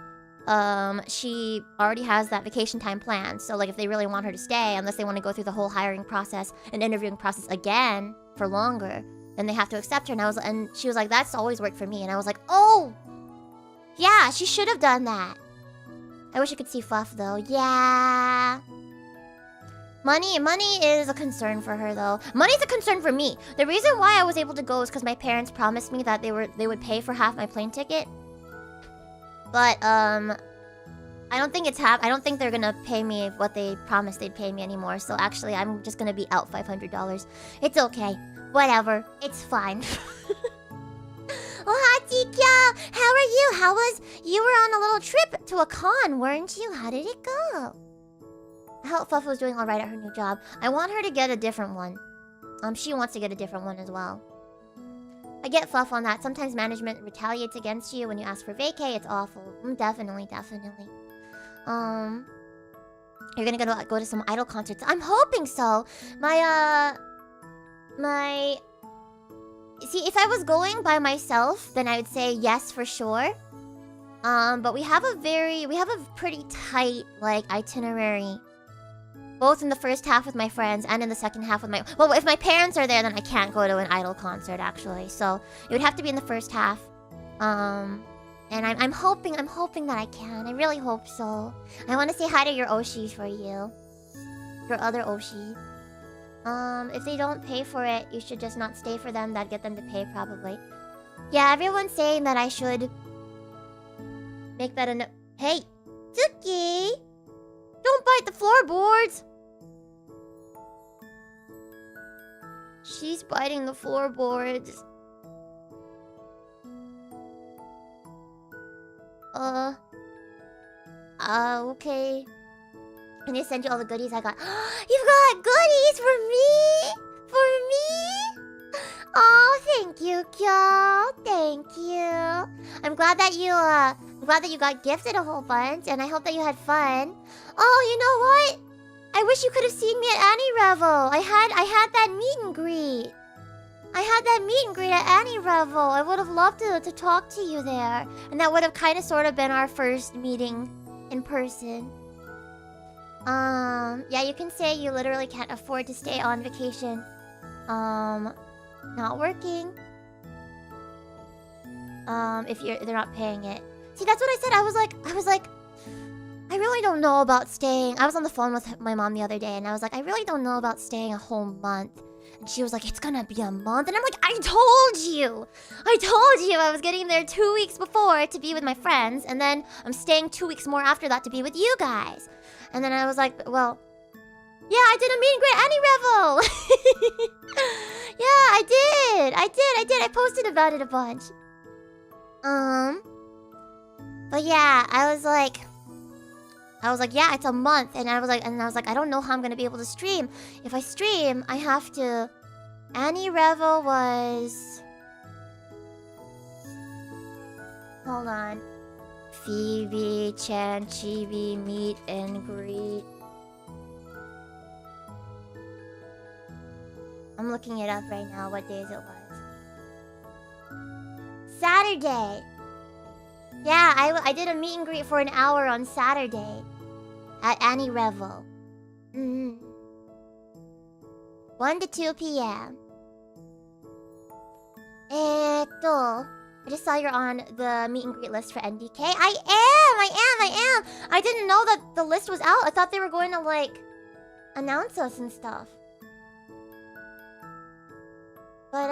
she already has that vacation time planned. So like if they really want her to stay, unless they want to go through the whole hiring process and interviewing process again for longer, then they have to accept her. And she was like, that's always worked for me. And I was like, oh, yeah, she should have done that. I wish I could see Fluff though. Yeah. Money is a concern for her though. Money's a concern for me. The reason why I was able to go is because my parents promised me that they would pay for half my plane ticket. But I don't think they're gonna pay me what they promised they'd pay me anymore. So actually, I'm just gonna be out $500. It's okay. Whatever. It's fine. Ohachi-kya! How are you? You were on a little trip to a con, weren't you? How did it go? I hope Fluff was doing alright at her new job. I want her to get a different one. She wants to get a different one as well. I get Fluff on that. Sometimes management retaliates against you when you ask for vacay. It's awful. Definitely. You're gonna go to some Idol concerts. I'm hoping so. See, if I was going by myself, then I would say yes for sure. But we have a pretty tight, like, itinerary. Both in the first half with my friends and in the second half with my... Well, if my parents are there, then I can't go to an Idol concert, actually. So, it would have to be in the first half. And I'm hoping that I can. I really hope so. I want to say hi to your Oshi for you. Your other Oshi. If they don't pay for it, you should just not stay for them. That'd get them to pay, probably. Yeah, everyone's saying that I should... make that a... Hey! Tsuki! Don't bite the floorboards! She's biting the floorboards. Okay. Can you send you all the goodies I got? You've got goodies for me? For me? Oh, thank you, Kyo. Thank you. I'm glad that you got gifted a whole bunch, and I hope that you had fun. Oh, you know what? I wish you could have seen me at Annie Revel. I had that meet and greet. I had that meet and greet at Annie Revel. I would have loved to talk to you there. And that would have kind of sort of been our first meeting in person. Yeah, you can say you literally can't afford to stay on vacation. Not working. If they're not paying it. See, that's what I said. I was like, I really don't know about staying. I was on the phone with my mom the other day, and I was like, I really don't know about staying a whole month. And she was like, it's gonna be a month. And I'm like, I told you I was getting there 2 weeks before to be with my friends, and then I'm staying 2 weeks more after that to be with you guys. And then I was like, well, yeah, I did a meet and greet Annie Revel. Yeah, I did. I posted about it a bunch. But yeah, I was like, yeah, it's a month, and I was like, I don't know how I'm gonna be able to stream. If I stream, I have to. Annie Revel was. Hold on. Phoebe, Chan, Chibi, meet and greet. I'm looking it up right now. What days it was? Saturday. Yeah, I did a meet and greet for an hour on Saturday at Annie Revel. 1 to 2 p.m. I just saw you're on the meet and greet list for NDK. I am. I didn't know that the list was out. I thought they were going to like announce us and stuff. But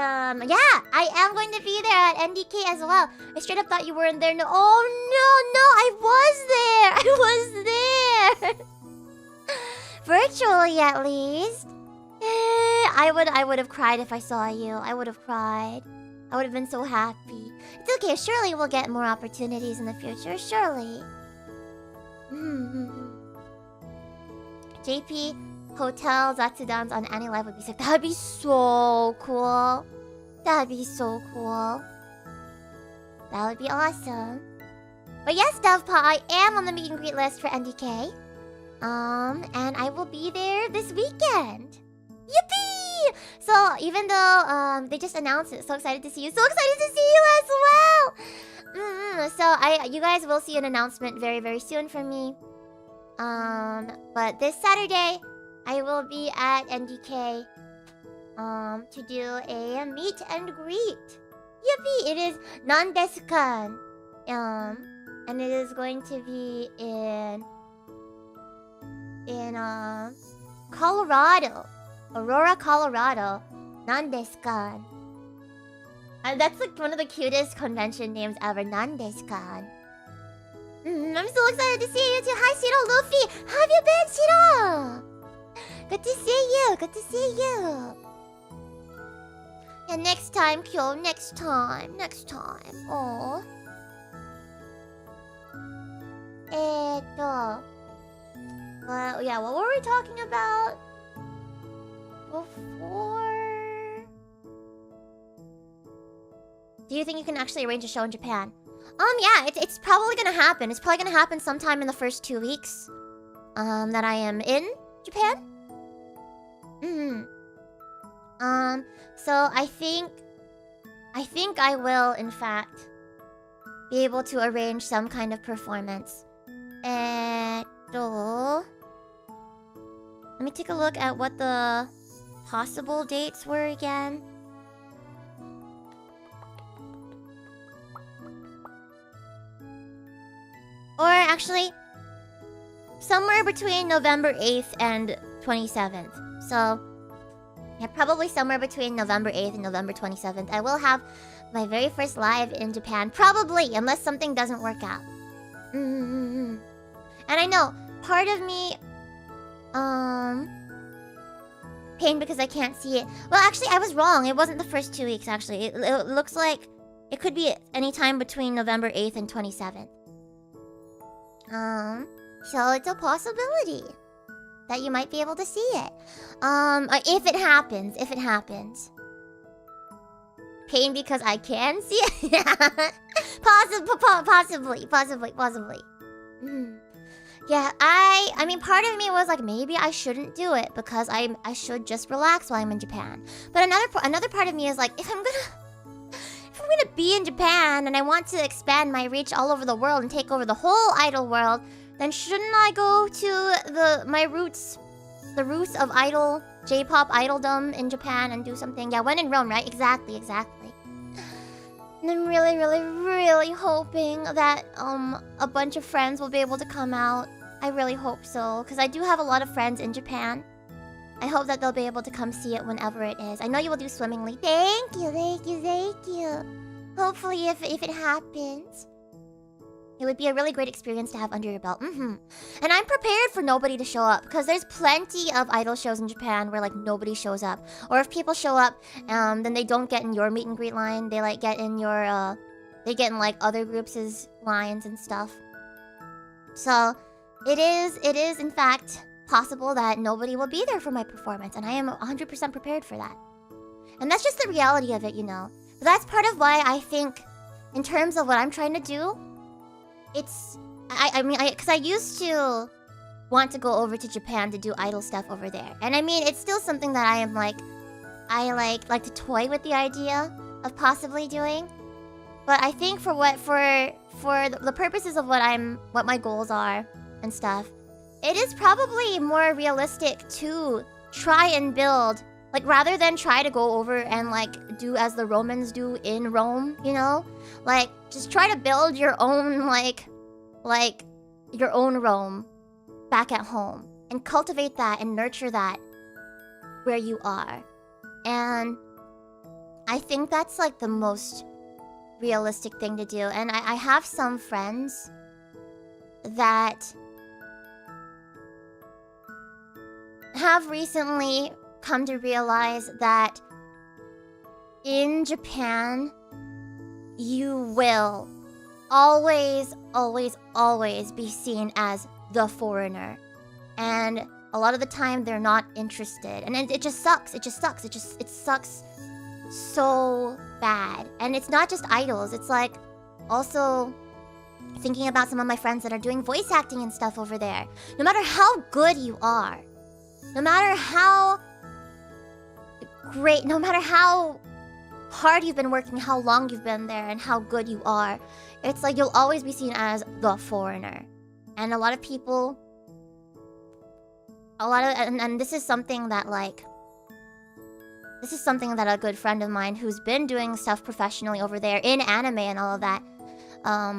yeah, I am going to be there at NDK as well. I straight up thought you weren't there. No, I was there. Virtually, at least. I would have cried if I saw you. I would have cried. I would have been so happy. It's okay. Surely we'll get more opportunities in the future. Surely. JP. Hotel Zatsudans on Annie Live would be sick. That'd be so cool. That would be awesome. But yes, DevPa, I am on the meet and greet list for NDK. And I will be there this weekend. Yippee! So even though they just announced it, so excited to see you. So excited to see you as well. So you guys will see an announcement very, very soon from me. But this Saturday, I will be at NDK to do a meet and greet. Yippee! It is Nandesukan. And it is going to be in Colorado. Aurora, Colorado. Nandesukan. And that's like one of the cutest convention names ever. Nandesukan. I'm so excited to see you too. Hi, Shiro Luffy. How have you been, Shiro? Good to see you. Yeah, next time, Kyo. Next time. Oh. Well, yeah, what were we talking about before? Do you think you can actually arrange a show in Japan? Yeah, it's probably gonna happen. It's probably gonna happen sometime in the first 2 weeks that I am in Japan. So I think I will, in fact, be able to arrange some kind of performance. Let me take a look at what the possible dates were again. Or actually, somewhere between November 8th and 27th. So, yeah, probably somewhere between November 8th and November 27th. I will have my very first live in Japan. Probably, unless something doesn't work out. And I know, part of me... pain because I can't see it. Well, actually, I was wrong. It wasn't the first 2 weeks, actually. It looks like it could be any time between November 8th and 27th. So it's a possibility. that you might be able to see it. If it happens. Pain because I can see it? Possibly. Yeah, I mean, part of me was like, maybe I shouldn't do it because I should just relax while I'm in Japan. But another part of me is like, if I'm gonna be in Japan and I want to expand my reach all over the world and take over the whole idol world, then shouldn't I go to my roots, the roots of idol, J-pop idoldom in Japan and do something? Yeah, when in Rome, right? Exactly. And I'm really hoping that a bunch of friends will be able to come out. I really hope so, because I do have a lot of friends in Japan. I hope that they'll be able to come see it whenever it is. I know you will do swimmingly. Thank you. Hopefully, if it happens, it would be a really great experience to have under your belt. And I'm prepared for nobody to show up, because there's plenty of idol shows in Japan where like nobody shows up. Or if people show up, then they don't get in your meet and greet line. They like get in your they get in like other groups' lines and stuff. So it is in fact possible that nobody will be there for my performance, and I am 100% prepared for that. And that's just the reality of it, you know. But that's part of why I think, in terms of what I'm trying to do, because I used to want to go over to Japan to do idol stuff over there. And I mean, it's still something that I like to toy with the idea of possibly doing. But I think for the purposes of what my goals are and stuff, it is probably more realistic to try and build, like, rather than try to go over and like do as the Romans do in Rome, you know? Like, just try to build your own like your own Rome back at home and cultivate that and nurture that where you are. And I think that's like the most realistic thing to do. And I have some friends that have recently come to realize that in Japan, you will always be seen as the foreigner. And a lot of the time, they're not interested. And it just sucks. It sucks so bad. And it's not just idols. It's like also thinking about some of my friends that are doing voice acting and stuff over there. No matter how good you are, no matter how great, no matter how hard you've been working, how long you've been there, and how good you are, it's like you'll always be seen as the foreigner. And a lot of people, and this is something that a good friend of mine who's been doing stuff professionally over there in anime and all of that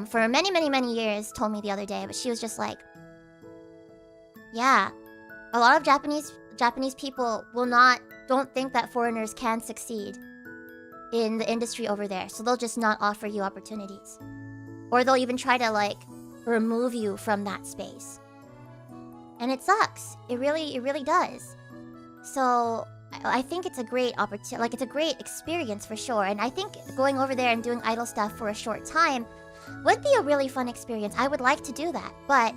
for many years told me the other day. But she was just like, yeah, a lot of Japanese people don't think that foreigners can succeed in the industry over there, so they'll just not offer you opportunities, or they'll even try to like remove you from that space. And it sucks. It really does. So I think it's a great opportunity, like it's a great experience for sure. And I think going over there and doing idol stuff for a short time would be a really fun experience. I would like to do that, but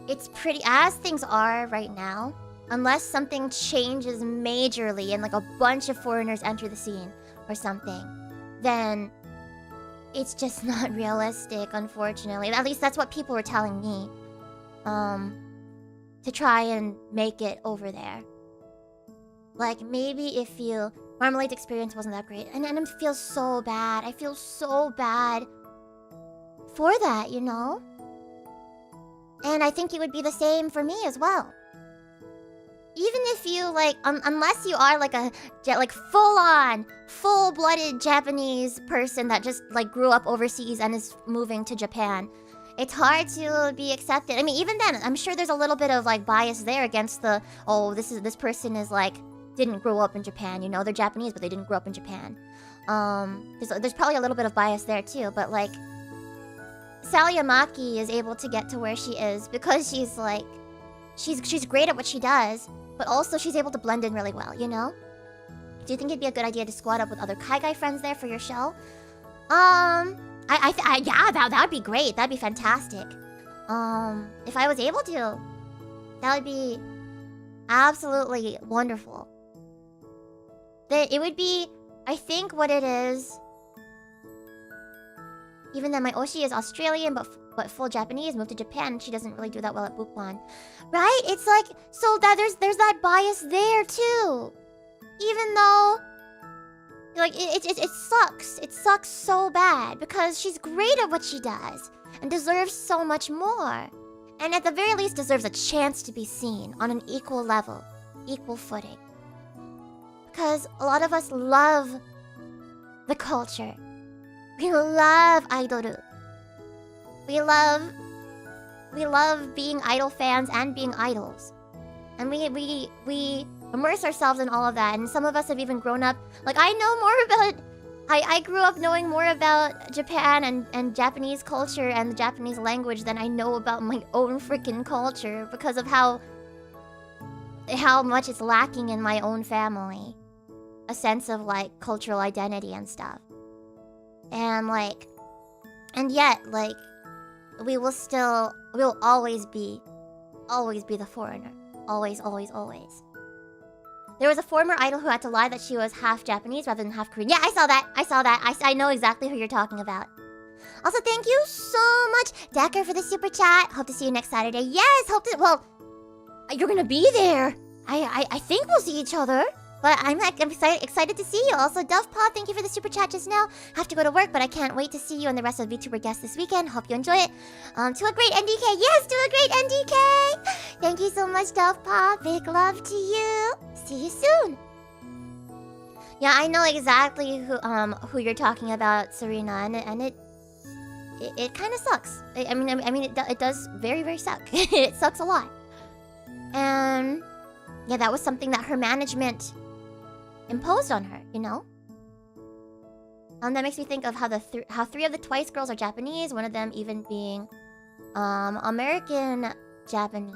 it's pretty, as things are right now, unless something changes majorly and like a bunch of foreigners enter the scene or something, then it's just not realistic, unfortunately. At least that's what people were telling me. To try and make it over there. Like, maybe if Marmalade's experience wasn't that great. And I feel so bad. I feel so bad for that, you know? And I think it would be the same for me as well. Even if you, like, unless you are, like, full-on, full-blooded Japanese person that just, like, grew up overseas and is moving to Japan, it's hard to be accepted. I mean, even then, I'm sure there's a little bit of, like, bias there against the, oh, this person is, like, didn't grow up in Japan, you know? They're Japanese, but they didn't grow up in Japan. There's probably a little bit of bias there, too, but, like, Sally Amaki is able to get to where she is because she's, like, she's great at what she does, but also she's able to blend in really well, you know? Do you think it'd be a good idea to squad up with other Kaigai friends there for your show? Yeah, that would be great. That'd be fantastic. If I was able to, that would be absolutely wonderful. That it would be, I think what it is, even though my Oshi is Australian but full Japanese, moved to Japan, she doesn't really do that well at Bukwan. Right? It's like, so that there's that bias there too. Even though, like, it sucks. It sucks so bad because she's great at what she does and deserves so much more. And at the very least deserves a chance to be seen on an equal level, equal footing. Because a lot of us love the culture. We love idol. We love being idol fans and being idols. And we immerse ourselves in all of that. And some of us have even grown up, like I know more about, I grew up knowing more about Japan and Japanese culture and the Japanese language than I know about my own freaking culture because of how much it's lacking in my own family. A sense of like cultural identity and stuff. And like, and yet like, we will always be the foreigner. Always, always, always. There was a former idol who had to lie that she was half Japanese rather than half Korean. Yeah, I saw that. I know exactly who you're talking about. Also, thank you so much, Decker, for the super chat. Hope to see you next Saturday. Yes, well, you're gonna be there. I think we'll see each other. But I'm excited to see you. Also, Dovepod, thank you for the super chat just now. Have to go to work, but I can't wait to see you and the rest of the VTuber guests this weekend. Hope you enjoy it. To a great NDK. Yes, to a great NDK. Thank you so much, Dovepod. Big love to you. See you soon. Yeah, I know exactly who you're talking about, Serena, and it kind of sucks. I mean, it does very, very suck. It sucks a lot. And yeah, that was something that her management imposed on her, you know? That makes me think of how three of the Twice girls are Japanese, one of them even being American Japanese.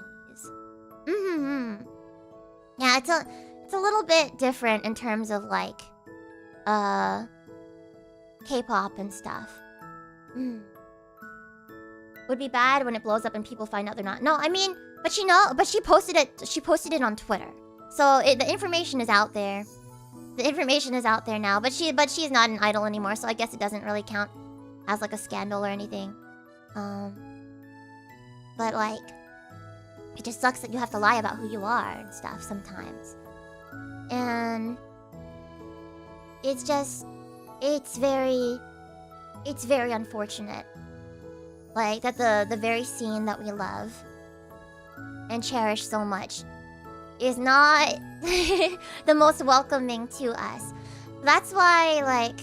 Yeah, it's a little bit different in terms of like K-pop and stuff. Would be bad when it blows up and people find out they're not. No, I mean, but she posted it on Twitter. So the information is out there. The information is out there now, but she's not an idol anymore, so I guess it doesn't really count as like a scandal or anything. But like, it just sucks that you have to lie about who you are and stuff sometimes. And it's very unfortunate. Like that the very scene that we love and cherish so much is not the most welcoming to us. That's why, like,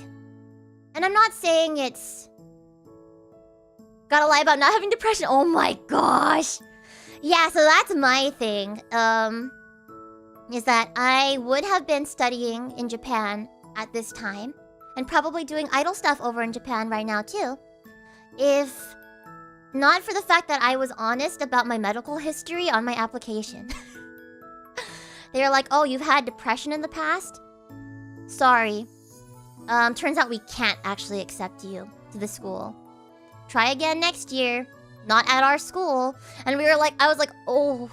and I'm not saying it's gotta lie about not having depression. Oh my gosh. Yeah, so that's my thing. Is that I would have been studying in Japan at this time and probably doing idol stuff over in Japan right now too, if not for the fact that I was honest about my medical history on my application. They were like, oh, you've had depression in the past? Sorry. Turns out we can't actually accept you to the school. Try again next year. Not at our school. And we were like, I was like, oh,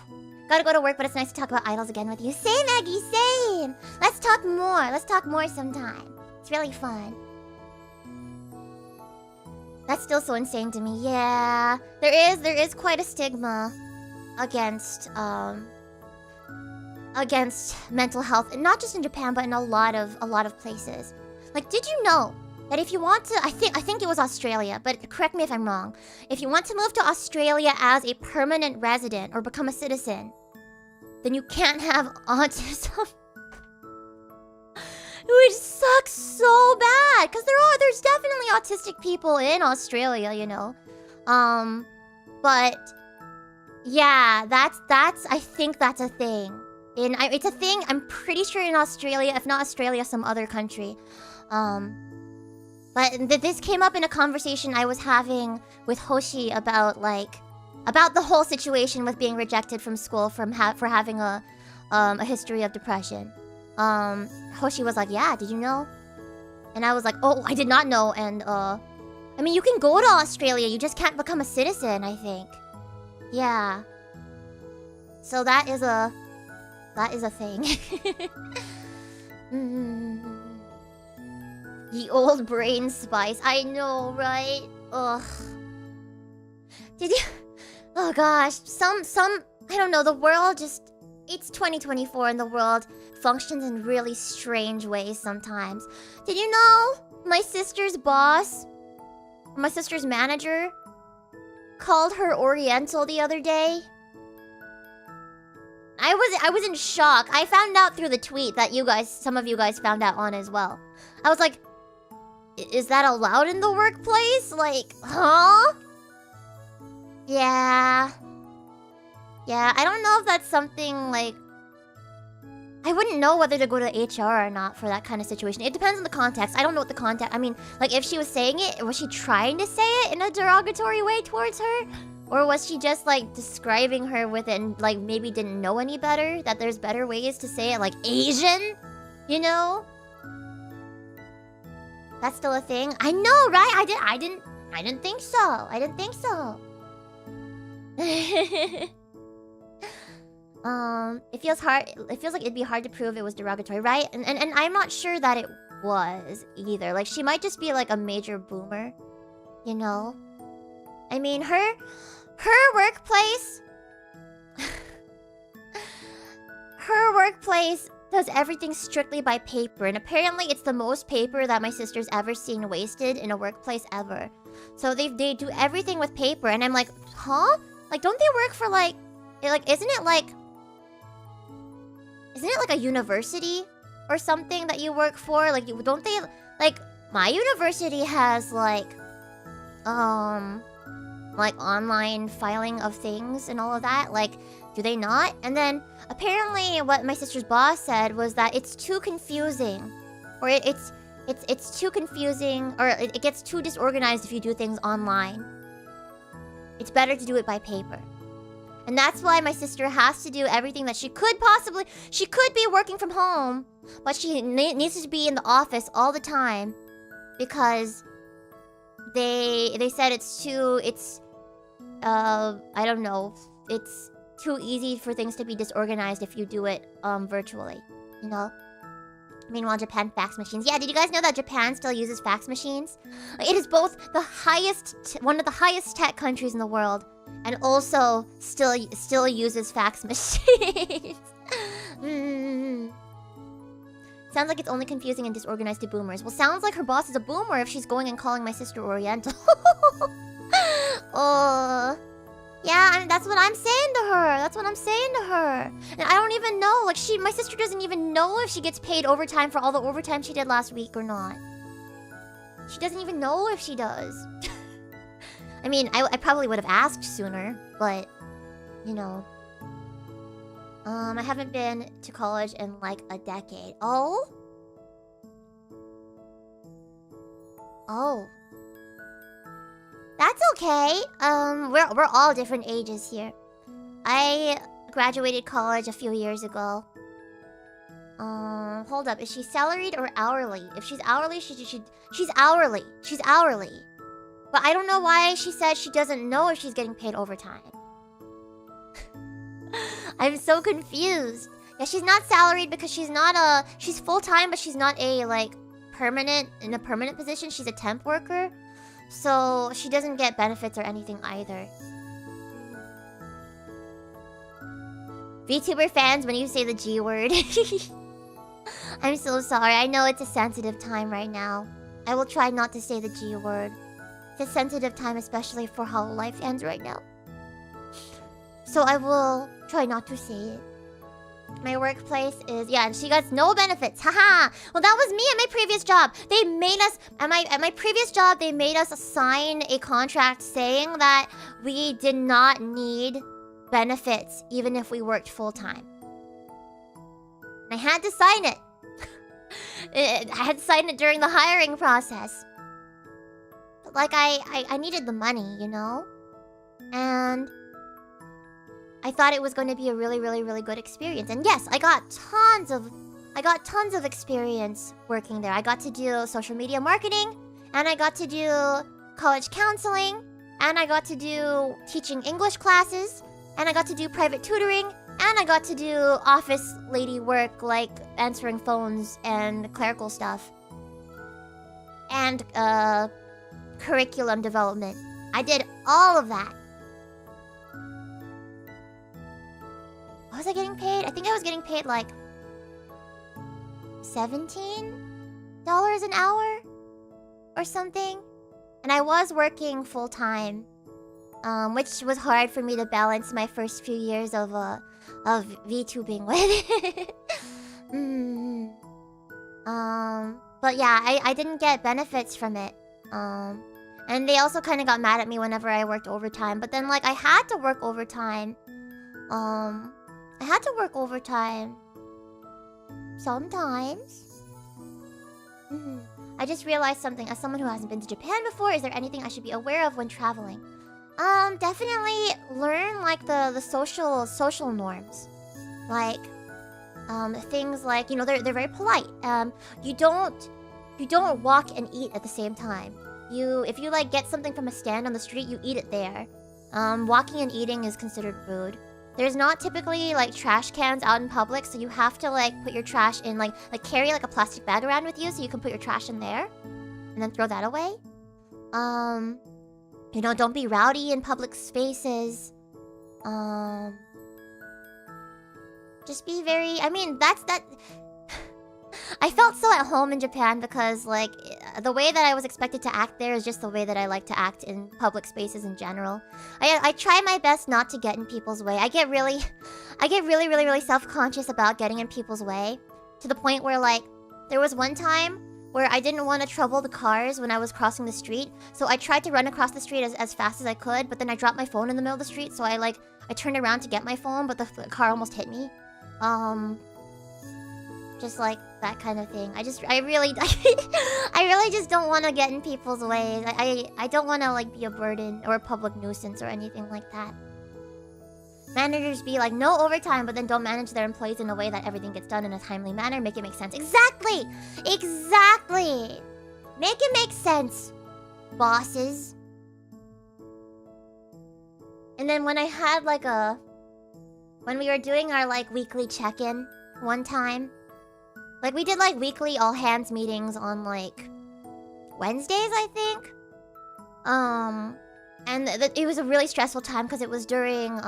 gotta go to work, but it's nice to talk about idols again with you. Same, Maggie, same. Let's talk more. Let's talk more sometime. It's really fun. That's still so insane to me. Yeah, there is quite a stigma against mental health, and not just in Japan, but in a lot of places. Like, did you know that if you want to, I think it was Australia, but correct me if I'm wrong. If you want to move to Australia as a permanent resident or become a citizen, then you can't have autism. Which sucks so bad, because there's definitely autistic people in Australia, you know. But yeah, that's I think that's a thing. It's a thing, I'm pretty sure in Australia, if not Australia, some other country. But this came up in a conversation I was having with Hoshi about the whole situation with being rejected from school for having a history of depression. Hoshi was like, yeah, did you know? And I was like, oh, I did not know. And I mean, you can go to Australia, you just can't become a citizen, I think. Yeah. So that is That is a thing. The old brain spice. I know, right? Ugh. Did you... Oh gosh. Some... I don't know, the world just... It's 2024 and the world functions in really strange ways sometimes. Did you know my sister's boss, my sister's manager, called her Oriental the other day? I was in shock. I found out through the tweet that some of you guys found out on as well. I was like, is that allowed in the workplace? Like, huh? Yeah. Yeah, I don't know if that's something like... I wouldn't know whether to go to HR or not for that kind of situation. It depends on the context. I don't know what the context... I mean, like, if she was saying it, was she trying to say it in a derogatory way towards her? Or was she just, like, describing her with it and, like, maybe didn't know any better? That there's better ways to say it, like, Asian? You know? That's still a thing? I know, right? I didn't think so. I didn't think so. It feels hard. It feels like it'd be hard to prove it was derogatory, right? And I'm not sure that it was either. Like, she might just be like a major boomer, you know? I mean, her workplace, her workplace does everything strictly by paper, and apparently it's the most paper that my sister's ever seen wasted in a workplace ever. So they do everything with paper, and I'm like, huh? Like, don't they work for like isn't it like a university or something that you work for? Like, don't they, like, my university has like online filing of things and all of that. Like, do they not? And then apparently what my sister's boss said was that it's too confusing, or it's too confusing, or it gets too disorganized if you do things online. It's better to do it by paper. And that's why my sister has to do everything that she could possibly... She could be working from home, but she needs to be in the office all the time because they said it's too... I don't know. It's too easy for things to be disorganized if you do it virtually, you know? Meanwhile, Japan fax machines. Yeah, did you guys know that Japan still uses fax machines? It is both the one of the highest tech countries in the world, and also still uses fax machines. Sounds like it's only confusing and disorganized to boomers. Well, sounds like her boss is a boomer if she's going and calling my sister Oriental. Yeah, I mean, that's what I'm saying to her. That's what I'm saying to her. And I don't even know. Like, my sister doesn't even know if she gets paid overtime for all the overtime she did last week or not. She doesn't even know if she does. I mean, I probably would have asked sooner, but, you know. I haven't been to college in, like, a decade. Oh? Oh. That's okay. We're all different ages here. I graduated college a few years ago. Hold up. Is she salaried or hourly? If she's hourly, she's hourly. She's hourly. But I don't know why she said she doesn't know if she's getting paid overtime. I'm so confused. Yeah, she's not salaried because she's full-time, but she's not in a permanent position. She's a temp worker. So she doesn't get benefits or anything either. VTuber fans, when you say the G word. I'm so sorry. I know it's a sensitive time right now. I will try not to say the G word. It's a sensitive time, especially for how life ends right now. So I will try not to say it. My workplace is... Yeah, she gets no benefits. Haha! Well, that was me at my previous job. They made us... At my previous job, they made us sign a contract saying that we did not need benefits even if we worked full-time. And I had to sign it. I had to sign it during the hiring process. But, like, I needed the money, you know? And... I thought it was going to be a really, really, really good experience. And yes, I got tons of experience working there. I got to do social media marketing, and I got to do college counseling, and I got to do teaching English classes, and I got to do private tutoring, And I got to do office lady work, like answering phones and clerical stuff. And curriculum development. I did all of that. What was I getting paid? I think I was getting paid like $17 an hour or something. And I was working full time, which was hard for me to balance my first few years of VTubing with. But yeah, I didn't get benefits from it. And they also kind of got mad at me whenever I worked overtime. But then, like, I had to work overtime. Sometimes. I just realized something. As someone who hasn't been to Japan before, is there anything I should be aware of when traveling? Definitely learn, like, the social norms. Like, things like, you know, they're very polite. You don't walk and eat at the same time. If you like get something from a stand on the street, you eat it there. Walking and eating is considered rude. There's not typically like trash cans out in public, so you have to like put your trash in like carry like a plastic bag around with you so you can put your trash in there and then throw that away. You know, don't be rowdy in public spaces. Just be very, I mean, that I felt so at home in Japan because, like, the way that I was expected to act there is just the way that I like to act in public spaces in general. I try my best not to get in people's way. I get really self-conscious about getting in people's way. To the point where, like, there was one time where I didn't want to trouble the cars when I was crossing the street. So I tried to run across the street as fast as I could, but then I dropped my phone in the middle of the street. So I turned around to get my phone, but the car almost hit me. Just like that kind of thing. I really just don't want to get in people's way. I don't want to like be a burden or a public nuisance or anything like that. Managers be like, no overtime, but then don't manage their employees in a way that everything gets done in a timely manner. Make it make sense. Exactly! Exactly! Make it make sense, bosses. And then when I had like when we were doing our like weekly check-in one time, like we did like weekly all hands meetings on like Wednesdays, I think. And it was a really stressful time because it was during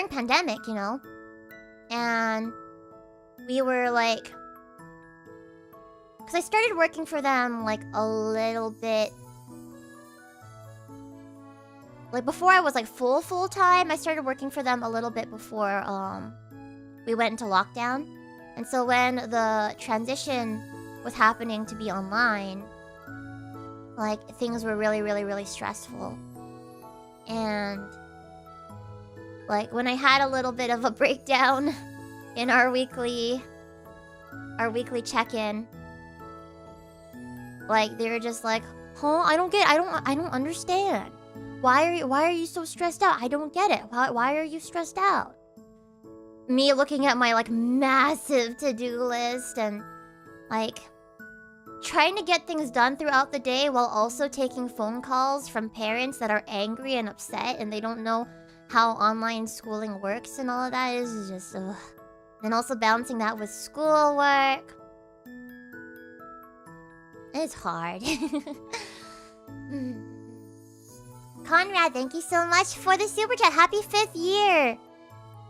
pandemic, you know. And we were like, because I started working for them like a little bit, like before I was like full time. I started working for them a little bit before we went into lockdown. And so when the transition was happening to be online, like things were really stressful. And like when I had a little bit of a breakdown in our weekly check-in, like they were just like, "Huh? I don't understand. Why are you so stressed out? I don't get it. Why are you stressed out?" Me looking at my like massive to-do list and like trying to get things done throughout the day while also taking phone calls from parents that are angry and upset and they don't know how online schooling works and all of that is just ugh. And also balancing that with schoolwork. It's hard. Conrad, thank you so much for the super chat. Happy 5th year.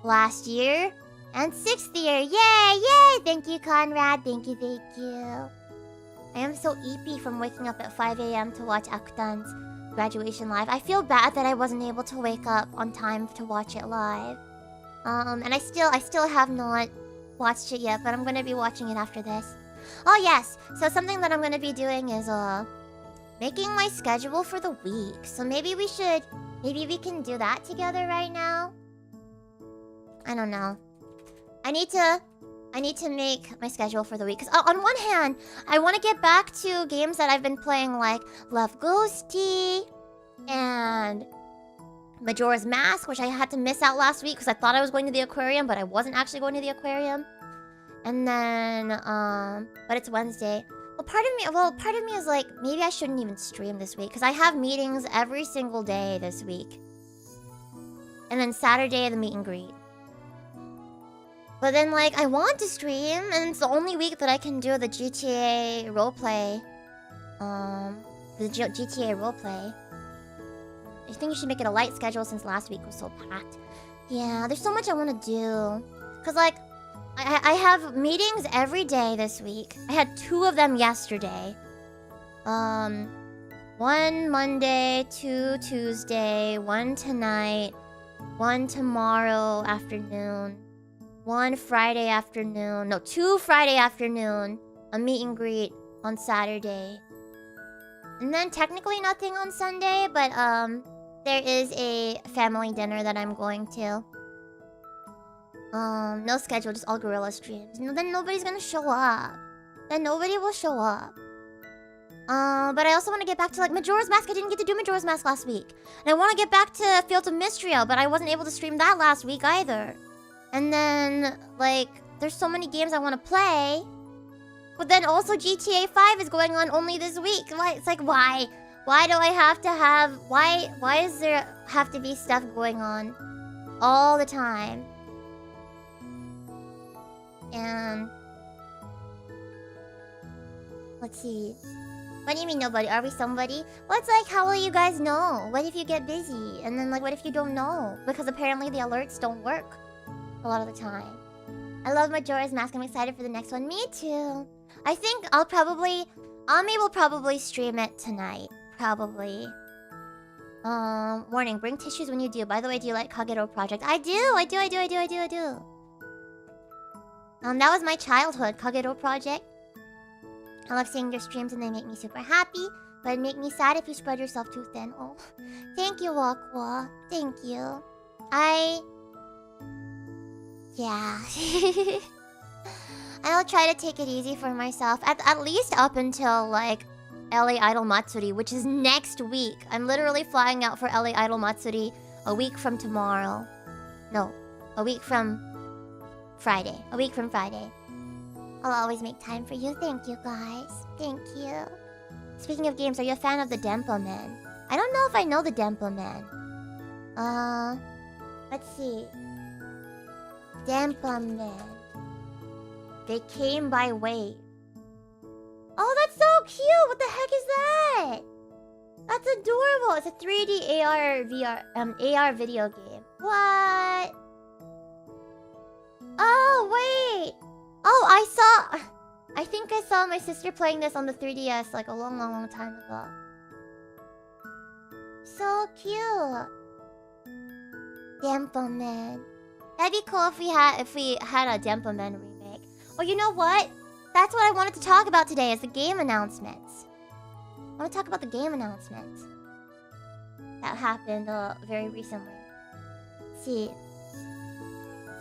Last year and 6th year. Yay! Thank you, Conrad. Thank you. I am so eepy from waking up at 5 a.m. to watch Akutan's graduation live. I feel bad that I wasn't able to wake up on time to watch it live. And I still have not watched it yet, but I'm gonna be watching it after this. Oh yes, so something that I'm gonna be doing is making my schedule for the week. So maybe we can do that together right now. I don't know. I need to make my schedule for the week. Because on one hand, I want to get back to games that I've been playing like Love Ghosty and Majora's Mask, which I had to miss out last week because I thought I was going to the aquarium, but I wasn't actually going to the aquarium. And then, but it's Wednesday. Part of me is like, maybe I shouldn't even stream this week because I have meetings every single day this week. And then Saturday, the meet and greet. But then, like, I want to stream, and it's the only week that I can do the GTA roleplay. GTA roleplay. I think you should make it a light schedule since last week was so packed. Yeah, there's so much I want to do. Cause, like, I have meetings every day this week. I had 2 of them yesterday. 1 Monday, 2 Tuesday, 1 tonight, 1 tomorrow afternoon, 1 Friday afternoon. No, 2 Friday afternoon. A meet and greet on Saturday. And then technically nothing on Sunday, but there is a family dinner that I'm going to. No schedule, just all gorilla streams. No, then nobody's gonna show up. Then nobody will show up. But I also want to get back to, like, Majora's Mask. I didn't get to do Majora's Mask last week. And I want to get back to Fields of Mistria, but I wasn't able to stream that last week either. And then, like, there's so many games I want to play. But then also GTA 5 is going on only this week. Why? It's like, why? Why do I have to have... Why does there have to be stuff going on all the time? And... let's see. What do you mean nobody? Are we somebody? Well, it's like, how will you guys know? What if you get busy? And then, like, what if you don't know? Because apparently the alerts don't work a lot of the time. I love Majora's Mask. I'm excited for the next one. Me too. I think Ami will probably stream it tonight. Probably. Warning, bring tissues when you do. By the way, do you like Kagero Project? I do! I do. That was my childhood, Kagero Project. I love seeing your streams and they make me super happy. But it'd make me sad if you spread yourself too thin. Oh, thank you, Aqua. Thank you. Yeah. I'll try to take it easy for myself. At least up until, like, LA Idol Matsuri, which is next week. I'm literally flying out for LA Idol Matsuri a week from tomorrow. No, a week from Friday. A week from Friday. I'll always make time for you. Thank you, guys. Thank you. Speaking of games, are you a fan of the Dempa Men? I don't know if I know the Dempa Men. Let's see. Dempa Men. They came by wave. Oh, that's so cute! What the heck is that? That's adorable. It's a 3D AR video game. What? Oh, wait. Oh, I think I saw my sister playing this on the 3DS like a long time ago. So cute. Dempa Men. That'd be cool if we had a Dempa Men remake. Oh, you know what? That's what I wanted to talk about today, is the game announcements. I want to talk about the game announcements that happened very recently. Let's see.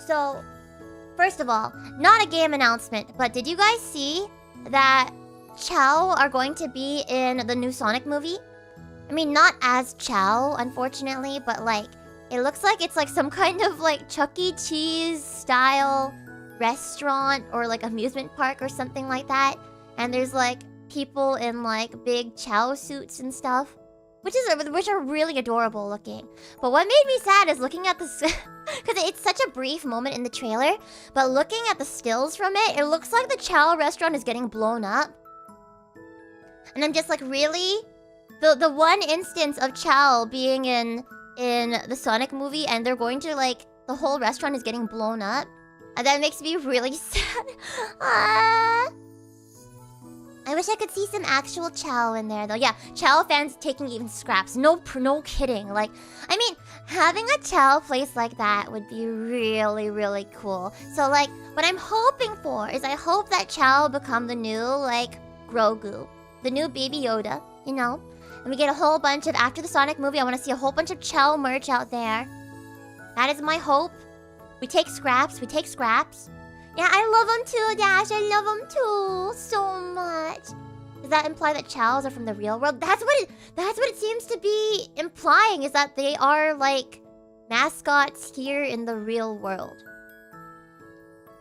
So, first of all, not a game announcement, but did you guys see that Chow are going to be in the new Sonic movie? I mean, not as Chow, unfortunately, but like, it looks like it's like some kind of like Chuck E. Cheese style restaurant or like amusement park or something like that. And there's like people in like big Chow suits and stuff, which are really adorable looking. But what made me sad is looking at this, because it's such a brief moment in the trailer, but looking at the stills from it, it looks like the Chow restaurant is getting blown up. And I'm just like, really? The one instance of Chow being in the Sonic movie and they're going to like, the whole restaurant is getting blown up? And that makes me really sad. I wish I could see some actual Chow in there, though. Yeah, Chow fans taking even scraps. No kidding. Like, I mean, having a Chow place like that would be really cool. So, like, what I'm hoping for is I hope that Chow become the new, like, Grogu. The new Baby Yoda, you know? And we get a whole bunch of, after the Sonic movie, I want to see a whole bunch of Chow merch out there. That is my hope. We take scraps. Yeah, I love them too, Dash. I love them too so much. Does that imply that Chows are from the real world? That's what it seems to be implying, is that they are like mascots here in the real world.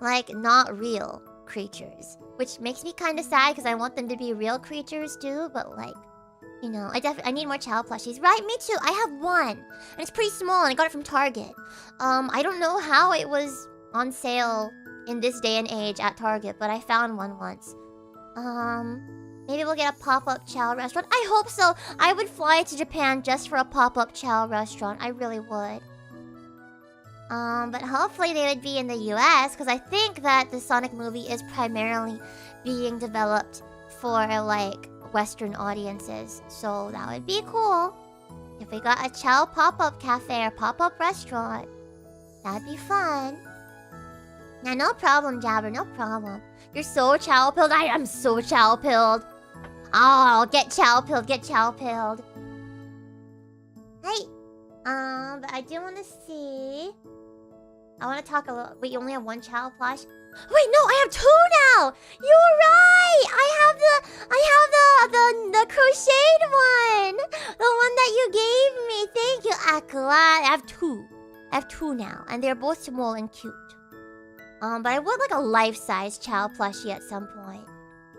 Like, not real creatures. Which makes me kind of sad because I want them to be real creatures too, but like, you know, I need more Chow plushies. Right, me too. I have one. And it's pretty small and I got it from Target. I don't know how it was on sale in this day and age at Target, but I found one once. Maybe we'll get a pop-up chow restaurant. I hope so. I would fly to Japan just for a pop-up chow restaurant. I really would. But hopefully they would be in the US, because I think that the Sonic movie is primarily being developed for, like, Western audiences. So that would be cool. If we got a chow pop-up cafe or pop-up restaurant, that'd be fun. Yeah, no problem, Jabber, no problem. You're so chow-pilled. I am so chow-pilled. Oh, get chow-pilled, get chow-pilled. Hey. But I do want to see... I want to talk a little... Wait, you only have one chow plush? Wait, no, I have two now! You're right! I have the crocheted one! The one that you gave me! Thank you, Aqua. I have two. I have two now, and they're both small and cute. But I would like a life-size Chow plushie at some point.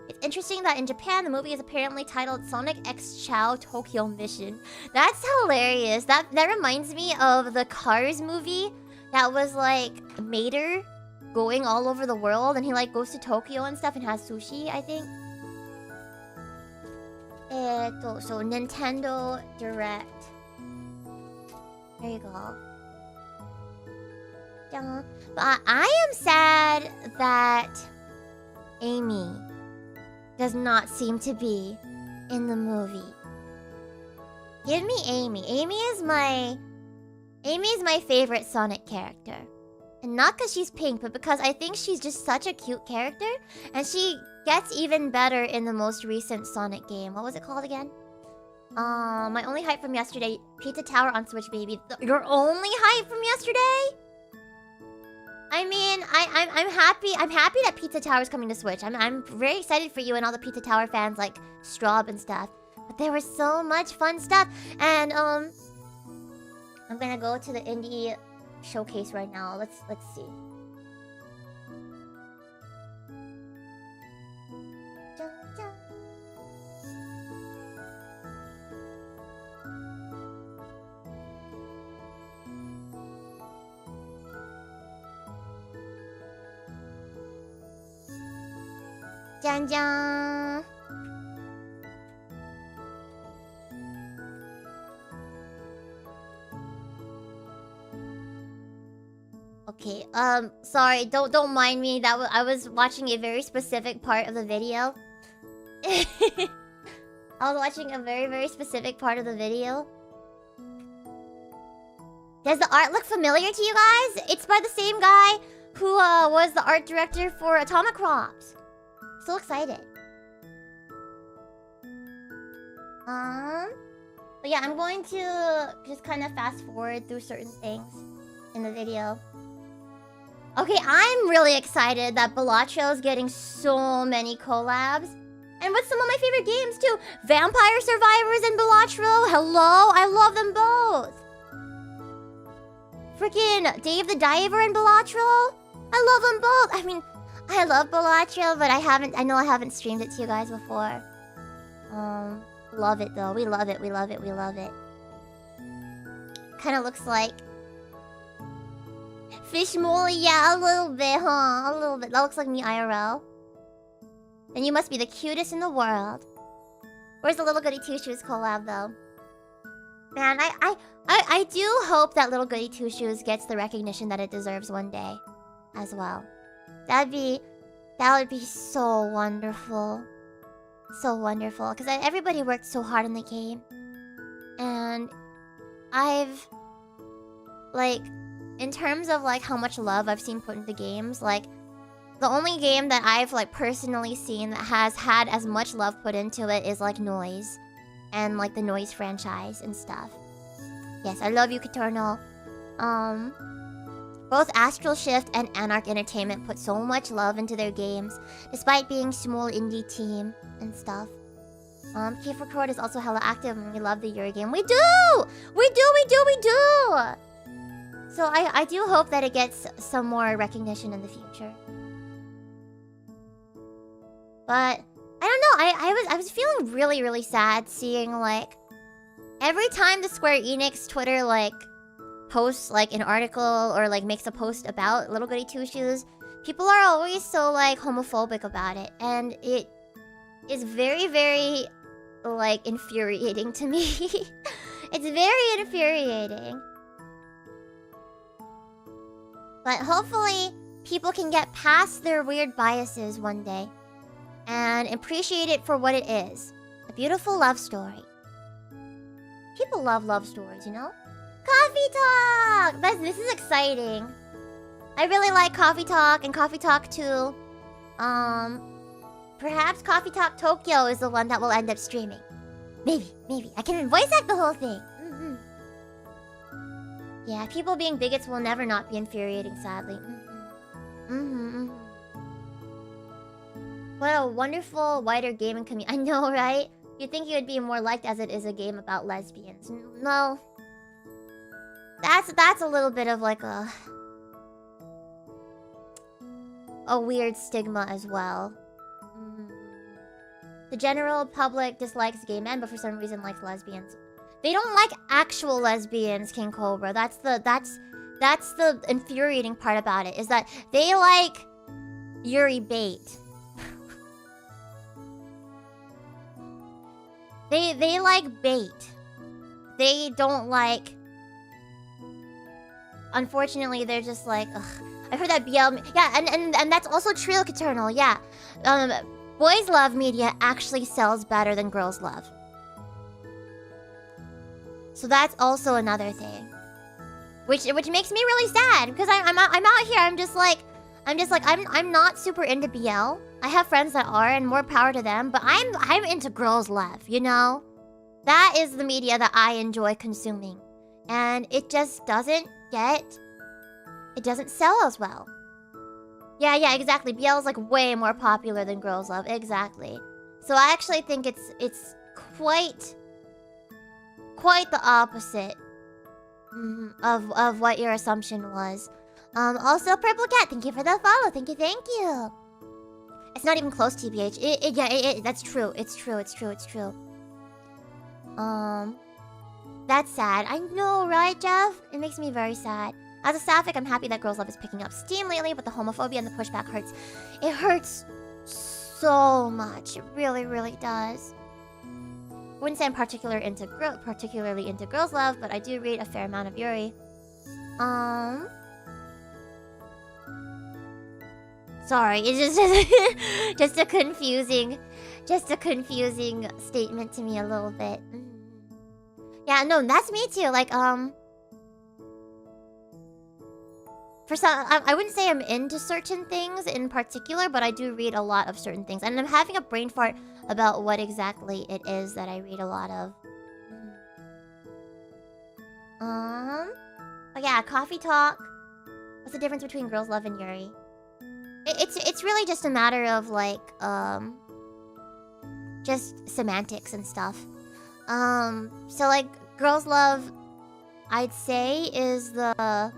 It's interesting that in Japan, the movie is apparently titled Sonic X Chow Tokyo Mission. That's hilarious. That reminds me of the Cars movie that was like Mater going all over the world, and he like goes to Tokyo and stuff and has sushi, I think. So Nintendo Direct. There you go. But I am sad that Amy does not seem to be in the movie. Give me Amy. Amy is my favorite Sonic character. And not because she's pink, but because I think she's just such a cute character. And she gets even better in the most recent Sonic game. What was it called again? My only hype from yesterday. Pizza Tower on Switch, baby. Your only hype from yesterday? I mean, I'm happy. I'm happy that Pizza Tower is coming to Switch. I'm very excited for you and all the Pizza Tower fans like Straub and stuff. But there was so much fun stuff, and I'm gonna go to the indie showcase right now. Let's see. Jan jan. Okay, sorry, don't mind me. I was watching a very specific part of the video. I was watching a very specific part of the video. Does the art look familiar to you guys? It's by the same guy who was the art director for Atomic Crops. So excited. But yeah, I'm going to just kind of fast forward through certain things in the video. Okay, I'm really excited that Balatro is getting so many collabs. And with some of my favorite games too. Vampire Survivors and Balatro. Hello, I love them both. Freaking Dave the Diver and Balatro. I love them both. I mean, I love Balatro, but I know I haven't streamed it to you guys before. Love it though. We love it, we love it, we love it. Kinda looks like Fish Molly, yeah, a little bit, huh? A little bit. That looks like me IRL. And you must be the cutest in the world. Where's the Little Goody Two Shoes collab though? Man, I do hope that Little Goody Two Shoes gets the recognition that it deserves one day as well. That would be so wonderful. So wonderful. Because everybody worked so hard in the game. And I've... like, in terms of like how much love I've seen put into games, like, the only game that I've like personally seen that has had as much love put into it is like Noise. And like the Noise franchise and stuff. Yes, I love you, Caternal. Both Astral Shift and Anarch Entertainment put so much love into their games, despite being small indie team and stuff. K4Cord is also hella active and we love the Euro game. We do! We do! So I do hope that it gets some more recognition in the future. But I don't know, I was feeling really sad seeing like every time the Square Enix Twitter like posts like an article or like makes a post about little goody two shoes, people are always so like homophobic about it, and it is very, very like infuriating to me. It's very infuriating. But hopefully people can get past their weird biases one day and appreciate it for what it is. A beautiful love story. People love love stories, you know? Coffee Talk! This is exciting. I really like Coffee Talk and Coffee Talk 2. Perhaps Coffee Talk Tokyo is the one that will end up streaming. Maybe. I can voice act the whole thing. Yeah, people being bigots will never not be infuriating, sadly. What a wonderful, wider gaming community. I know, right? You'd think it would be more liked as it is a game about lesbians. No. That's a little bit of like a weird stigma as well. The general public dislikes gay men, but for some reason likes lesbians. They don't like actual lesbians, King Cobra. That's the infuriating part about it, is that they like Yuri bait. They like bait. They don't like... Unfortunately, they're just like, ugh. I heard that BL... Yeah, and that's also true, Caternal, yeah. Boys love media actually sells better than girls love. So that's also another thing. Which makes me really sad, because I'm out here, I'm not super into BL. I have friends that are, and more power to them, but I'm into girls love, you know? That is the media that I enjoy consuming. And it just doesn't sell as well. Yeah, exactly. BL is like way more popular than girls love, exactly. So I actually think it's quite the opposite of what your assumption was. Also, Purple Cat, thank you for the follow. Thank you. It's not even close, TBH. That's true. It's true. That's sad. I know, right, Jeff? It makes me very sad. As a sapphic, I'm happy that girls love is picking up steam lately, but the homophobia and the pushback hurts. It hurts so much. It really, really does. Wouldn't say I'm particularly into girls love, but I do read a fair amount of Yuri. Sorry, it's just a confusing statement to me a little bit. Yeah, no, that's me too. Like, for some, I wouldn't say I'm into certain things in particular, but I do read a lot of certain things, and I'm having a brain fart about what exactly it is that I read a lot of. But yeah, Coffee Talk. What's the difference between girls love and Yuri? It's really just a matter of like just semantics and stuff. So like girls love, I'd say is the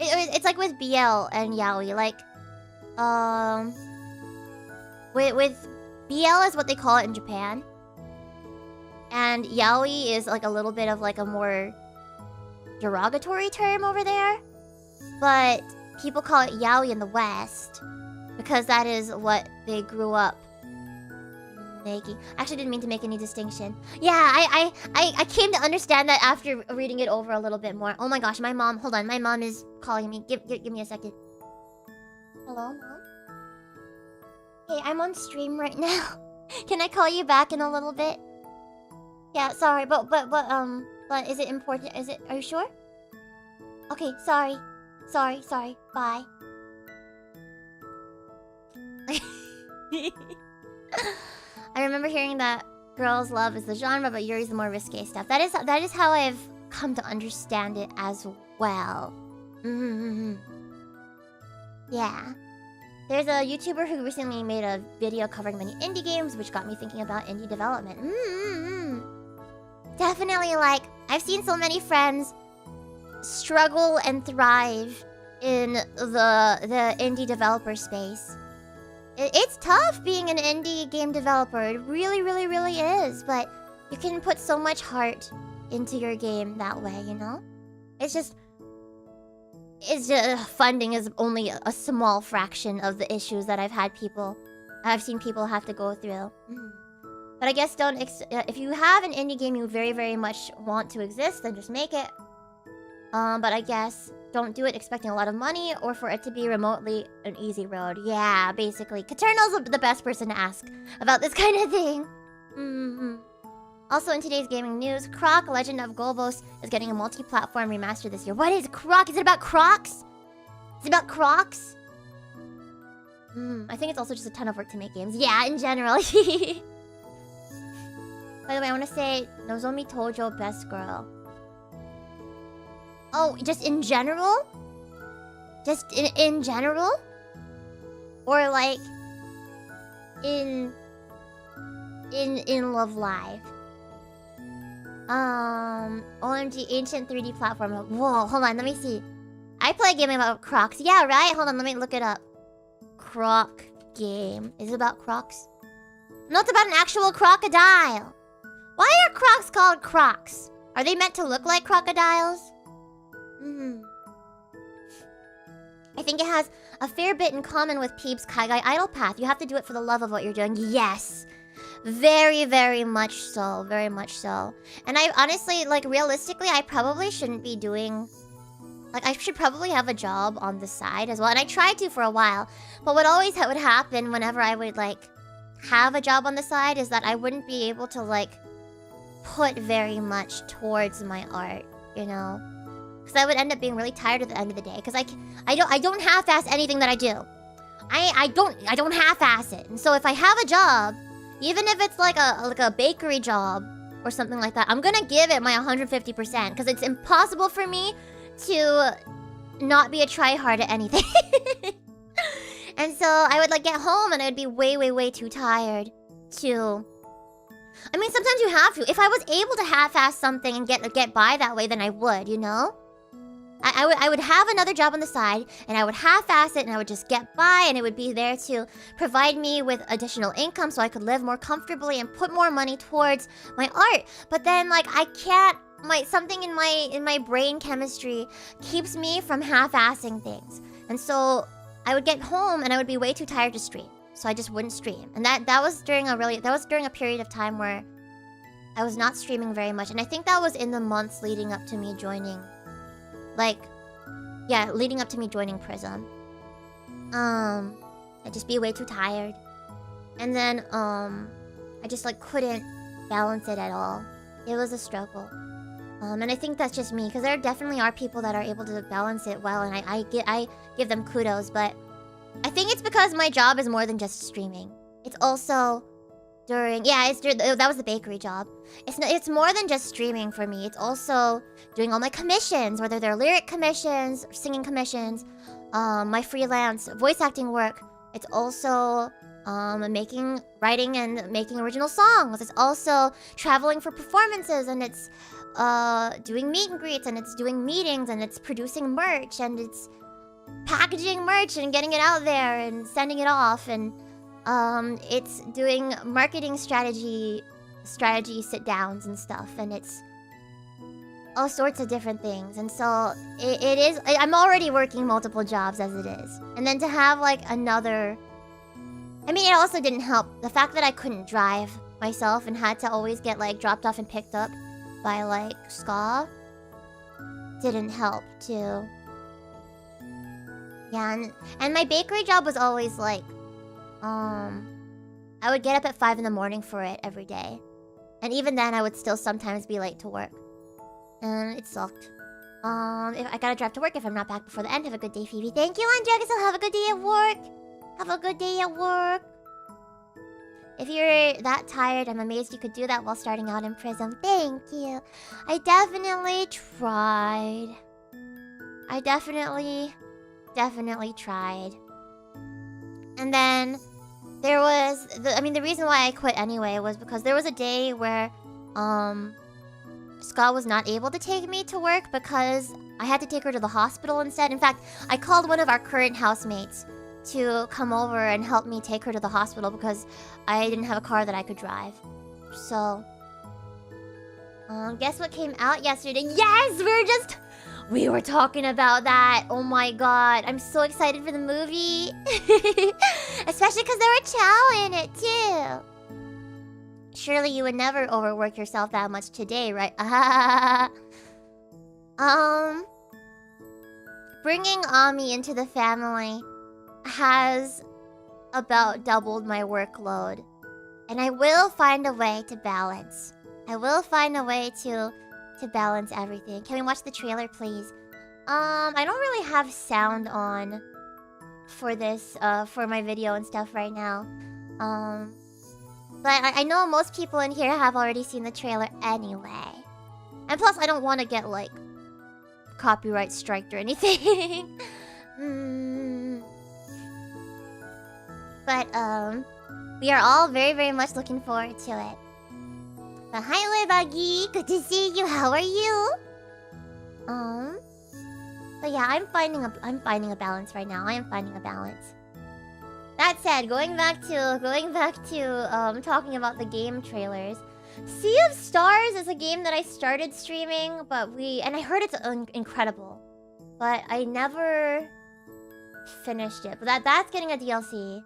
it's like with BL and yaoi, like with BL is what they call it in Japan, and yaoi is like a little bit of like a more derogatory term over there, but people call it yaoi in the West because that is what they grew up making. I actually didn't mean to make any distinction. Yeah, I came to understand that after reading it over a little bit more. Oh my gosh, my mom, hold on, my mom is calling me. Give me a second. Hello, Mom? Hey, I'm on stream right now. Can I call you back in a little bit? Yeah, sorry, but is it important? Are you sure? Okay, sorry. Bye. I remember hearing that girls love is the genre, but Yuri's the more risque stuff. That is how I've come to understand it as well. Yeah. There's a YouTuber who recently made a video covering many indie games, which got me thinking about indie development. Definitely, like, I've seen so many friends struggle and thrive in the indie developer space. It's tough being an indie game developer. It really, really, really is. But you can put so much heart into your game that way, you know? It's just funding is only a small fraction of the issues that I've seen people have to go through. But I guess if you have an indie game you very, very much want to exist, then just make it. But I guess don't do it expecting a lot of money or for it to be remotely an easy road. Yeah, basically. Caternal's the best person to ask about this kind of thing. Also in today's gaming news, Croc, Legend of Golbos is getting a multi-platform remaster this year. What is Croc? Is it about Crocs? Is it about Crocs? I think it's also just a ton of work to make games. Yeah, in general. By the way, I want to say Nozomi Tojo, best girl. Oh, just in general? Just in general? Or like in Love Live? OMG, ancient 3D platform. Whoa, hold on, let me see. I play a game about Crocs. Yeah, right? Hold on, let me look it up. Croc game. Is it about Crocs? No, it's about an actual crocodile. Why are Crocs called Crocs? Are they meant to look like crocodiles? I think it has a fair bit in common with Peeb's Kaigai Idol path. You have to do it for the love of what you're doing. Yes. Very, very much so. Very much so. And I honestly, like, realistically, I probably shouldn't be doing... Like, I should probably have a job on the side as well. And I tried to for a while. But what always would happen whenever I would, like, have a job on the side is that I wouldn't be able to, like, put very much towards my art, you know? Because I would end up being really tired at the end of the day. Because I don't half-ass anything that I do. I don't half-ass it. And so if I have a job, even if it's like a bakery job or something like that, I'm gonna give it my 150%. Because it's impossible for me to not be a tryhard at anything. And so I would like get home and I would be way, way, way too tired to... I mean, sometimes you have to. If I was able to half-ass something and get by that way, then I would, you know? I would have another job on the side, and I would half-ass it, and I would just get by, and it would be there to provide me with additional income so I could live more comfortably and put more money towards my art. But then, like, I can't... something in my brain chemistry keeps me from half-assing things. And so I would get home, and I would be way too tired to stream. So I just wouldn't stream. And that was during a period of time where I was not streaming very much. And I think that was in the months leading up to me joining... leading up to me joining Prism. I'd just be way too tired. And then, I just, like, couldn't balance it at all. It was a struggle. And I think that's just me, because there definitely are people that are able to balance it well, and I give them kudos, but I think it's because my job is more than just streaming. It's also during... Yeah, that was the bakery job. It's more than just streaming for me. It's also doing all my commissions, whether they're lyric commissions, or singing commissions, my freelance voice acting work. It's also writing and making original songs. It's also traveling for performances, and it's doing meet and greets, and it's doing meetings, and it's producing merch, and it's packaging merch and getting it out there and sending it off, and it's doing marketing strategy sit downs and stuff, and it's all sorts of different things. And so it is... I'm already working multiple jobs as it is, and then to have like another... I mean, it also didn't help the fact that I couldn't drive myself and had to always get like dropped off and picked up by like Ska. Didn't help too. Yeah, and my bakery job was always like, I would get up at 5 in the morning for it every day. And even then, I would still sometimes be late to work. And it sucked. If I gotta drive to work if I'm not back before the end. Have a good day, Phoebe. Thank you, Andregasil. Have a good day at work. Have a good day at work. If you're that tired, I'm amazed you could do that while starting out in Prism. Thank you. I definitely tried. I definitely tried. And then there was... the reason why I quit anyway was because there was a day where Scott was not able to take me to work because I had to take her to the hospital instead. In fact, I called one of our current housemates to come over and help me take her to the hospital because I didn't have a car that I could drive. So... guess what came out yesterday? Yes! We were talking about that. Oh my god. I'm so excited for the movie. Especially because there were Chow in it too. Surely you would never overwork yourself that much today, right? Bringing Ami into the family has about doubled my workload. And I will find a way to balance. I will find a way to balance everything. Can we watch the trailer, please? I don't really have sound on for this, for my video and stuff right now. But I know most people in here have already seen the trailer anyway. And plus, I don't want to get, like, copyright striked or anything. But, we are all very, very much looking forward to it. But hi, Lebagi! Good to see you! How are you? But yeah, I'm finding a balance right now. I am finding a balance. That said, going back to talking about the game trailers. Sea of Stars is a game that I started streaming, and I heard it's incredible. But I never finished it. But that's getting a DLC.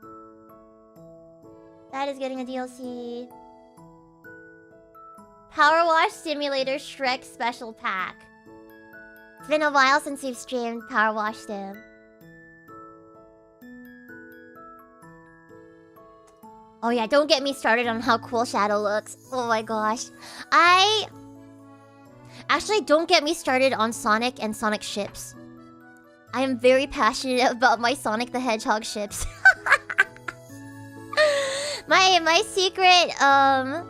That is getting a DLC. Power Wash Simulator Shrek Special Pack. It's been a while since we've streamed Power Wash Sim. Oh yeah, don't get me started on how cool Shadow looks. Oh my gosh. Actually, don't get me started on Sonic and Sonic ships. I am very passionate about my Sonic the Hedgehog ships. my secret, I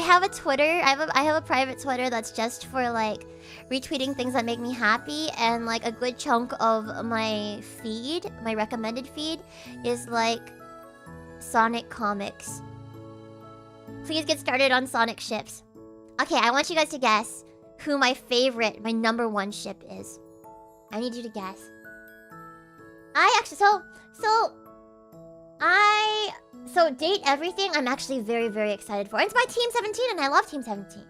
have a Twitter. I have a private Twitter that's just for like retweeting things that make me happy, and like a good chunk of my feed, my recommended feed, is like Sonic comics. Please get started on Sonic ships. Okay, I want you guys to guess who my number one ship is. I need you to guess. So Date Everything, I'm actually very, very excited for. It's by Team 17, and I love Team 17.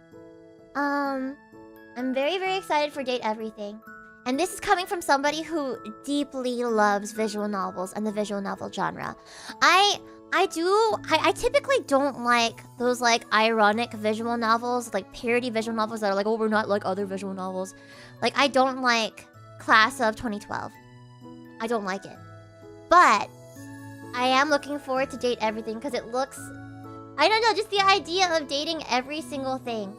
I'm very, very excited for Date Everything. And this is coming from somebody who deeply loves visual novels and the visual novel genre. I typically don't like those like ironic visual novels, like parody visual novels that are like, oh, we're not like other visual novels. Like, I don't like Class of 2012. I don't like it. But I am looking forward to Date Everything because it looks... I don't know, just the idea of dating every single thing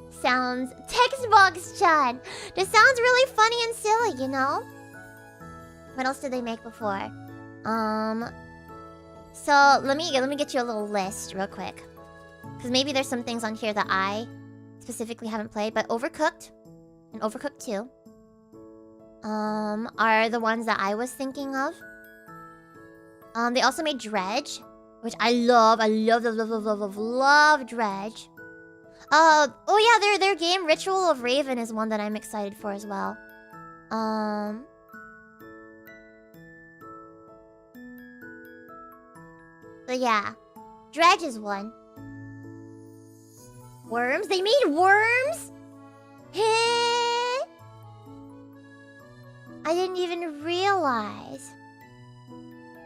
sounds... Textbox-chan! This sounds really funny and silly, you know? What else did they make before? So, let me get you a little list real quick. Because maybe there's some things on here that I specifically haven't played. But Overcooked and Overcooked 2 are the ones that I was thinking of. They also made Dredge, which I love. I love Dredge. Oh yeah, their game Ritual of Raven is one that I'm excited for as well. But yeah, Dredge is one. Worms? They made Worms? Hey! I didn't even realize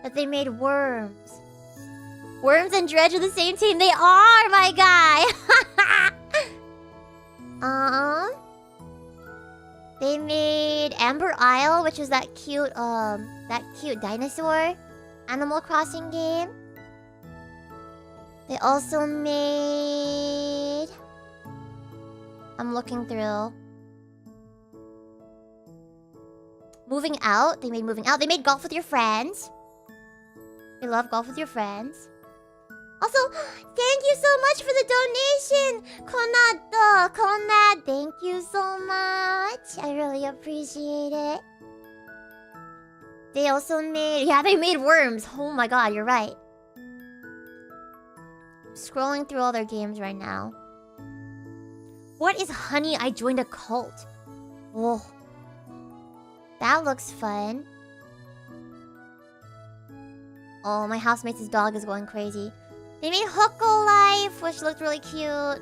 that they made Worms. Worms and Dredge are the same team. They are, my guy! They made Amber Isle, which is that cute dinosaur Animal Crossing game. They also made... I'm looking through. Moving Out. They made Moving Out. They made Golf with Your Friends. I love Golf with Your Friends. Also, thank you so much for the donation! Konad, thank you so much. I really appreciate it. They also made... Yeah, they made Worms. Oh my god, you're right. Scrolling through all their games right now. What is Honey, I Joined a Cult? Whoa. That looks fun. Oh, my housemate's dog is going crazy. They made Huckle Life, which looked really cute.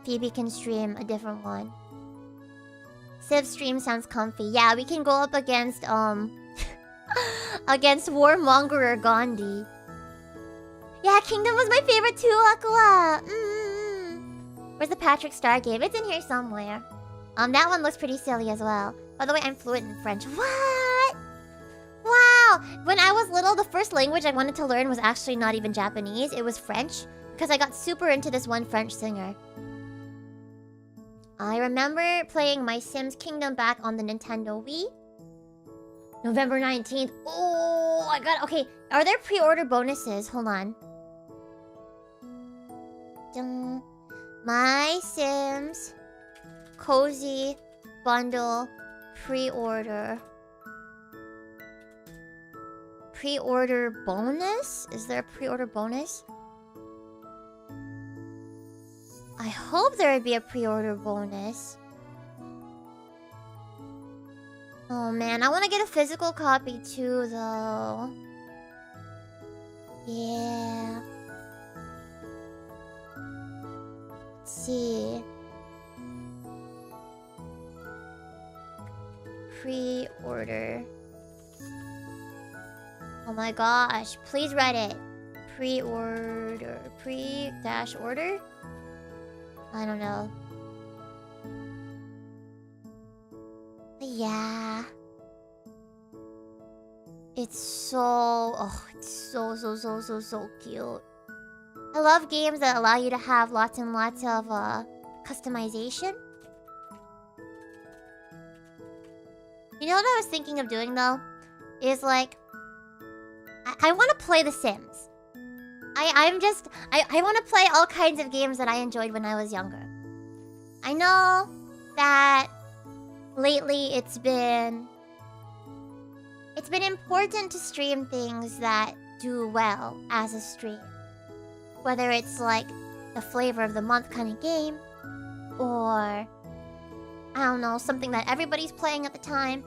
Phoebe can stream a different one. Civ stream sounds comfy. Yeah, we can go up against against Warmongerer Gandhi. Yeah, Kingdom was my favorite too, Aqua. Where's the Patrick Star game? It's in here somewhere. That one looks pretty silly as well. By the way, I'm fluent in French. What? Wow! When I was little, the first language I wanted to learn was actually not even Japanese. It was French. Because I got super into this one French singer. I remember playing my Sims Kingdom back on the Nintendo Wii. November 19th. Oh, I got... Okay, are there pre-order bonuses? Hold on. Dun. My Sims Cozy Bundle Pre-order. Pre-order bonus? Is there a pre-order bonus? I hope there would be a pre-order bonus. Oh man, I want to get a physical copy too, though. Yeah. Let's see. Pre-order. Oh my gosh, please Reddit. Pre-order. Pre-order? I don't know. But yeah. It's so... Oh, it's so cute. I love games that allow you to have lots and lots of customization. You know what I was thinking of doing though? Is like... I want to play The Sims. I want to play all kinds of games that I enjoyed when I was younger. I know that lately it's been important to stream things that do well as a stream. Whether it's like the flavor of the month kind of game, or I don't know, something that everybody's playing at the time.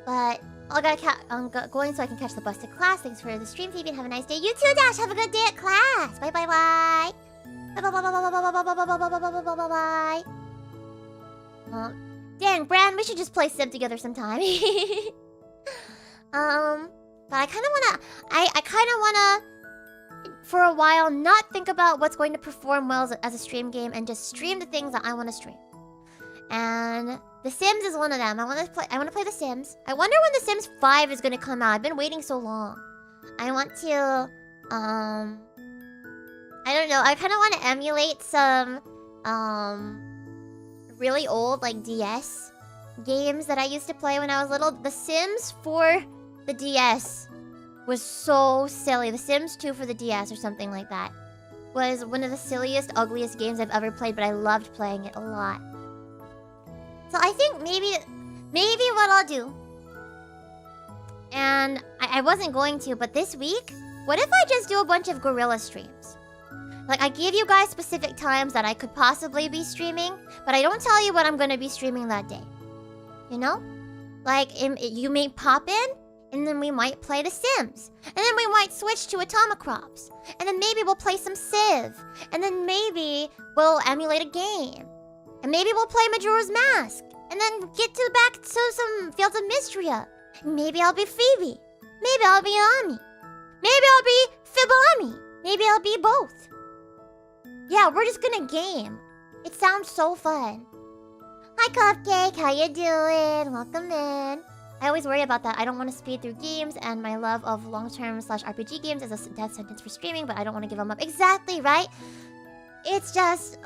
But I'm going so I can catch the bus to class. Thanks for the stream, Phoebe. Have a nice day. You too, Dash. Have a good day at class. Bye, bye, bye. Bye, bye, bye, bye, bye, bye, bye, bye, bye, bye, bye, bye, bye, bye. Dang, Bran, we should just play Sim together sometime. But I kind of wanna, I kind of wanna, for a while, not think about what's going to perform well as a stream game and just stream the things that I want to stream. And The Sims is one of them. I want to play The Sims. I wonder when The Sims 5 is going to come out. I've been waiting so long. I want to I don't know. I kind of want to emulate some really old like DS games that I used to play when I was little. The Sims for the DS was so silly. The Sims 2 for the DS or something like that was one of the silliest, ugliest games I've ever played, but I loved playing it a lot. So I think maybe what I'll do, and I wasn't going to, but this week, what if I just do a bunch of guerrilla streams? Like, I give you guys specific times that I could possibly be streaming, but I don't tell you what I'm going to be streaming that day. You know? Like, you may pop in, and then we might play The Sims. And then we might switch to Atomic Crops. And then maybe we'll play some Civ. And then maybe we'll emulate a game. And maybe we'll play Majora's Mask. And then get back to some Fields of Mystria. And maybe I'll be Phoebe. Maybe I'll be Ami. Maybe I'll be Fibami. Maybe I'll be both. Yeah, we're just gonna game. It sounds so fun. Hi, Cupcake. How you doing? Welcome in. I always worry about that. I don't want to speed through games, and my love of long-term /RPG games is a death sentence for streaming, but I don't want to give them up. Exactly, right? It's just,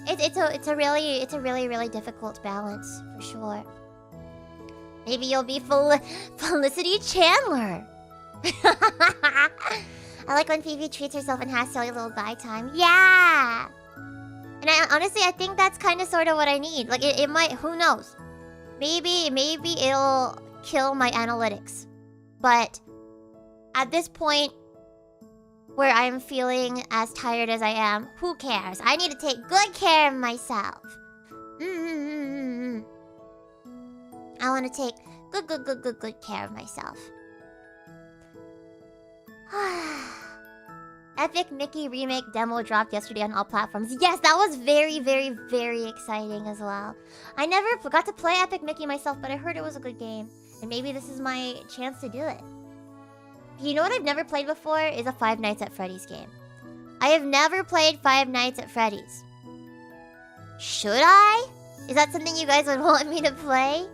it's a really difficult balance, for sure. Maybe you'll be Felicity Chandler. I like when Phoebe treats herself and has silly little guy time. Yeah! And honestly, I think that's kind of sort of what I need. Like, it might, who knows? Maybe it'll kill my analytics. But at this point, where I'm feeling as tired as I am, who cares? I need to take good care of myself. I want to take good care of myself. Epic Mickey remake demo dropped yesterday on all platforms. Yes, that was very, very, very exciting as well. I never got to play Epic Mickey myself, but I heard it was a good game. And maybe this is my chance to do it. You know what I've never played before is a Five Nights at Freddy's game. I have never played Five Nights at Freddy's. Should I? Is that something you guys would want me to play?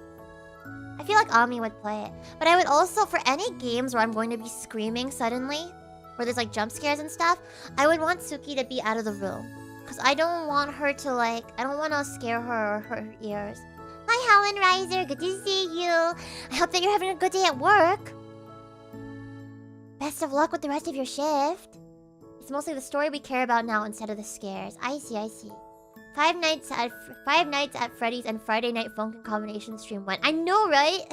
I feel like Ami would play it. But I would also, for any games where I'm going to be screaming suddenly, where there's like jump scares and stuff, I would want Suki to be out of the room. Because I don't want her to I don't want to scare her or hurt her ears. Hi Helen Riser, good to see you. I hope that you're having a good day at work. Best of luck with the rest of your shift. It's mostly the story we care about now instead of the scares. I see, I see. Five Nights at Freddy's and Friday Night Funkin' combination stream went. I know, right?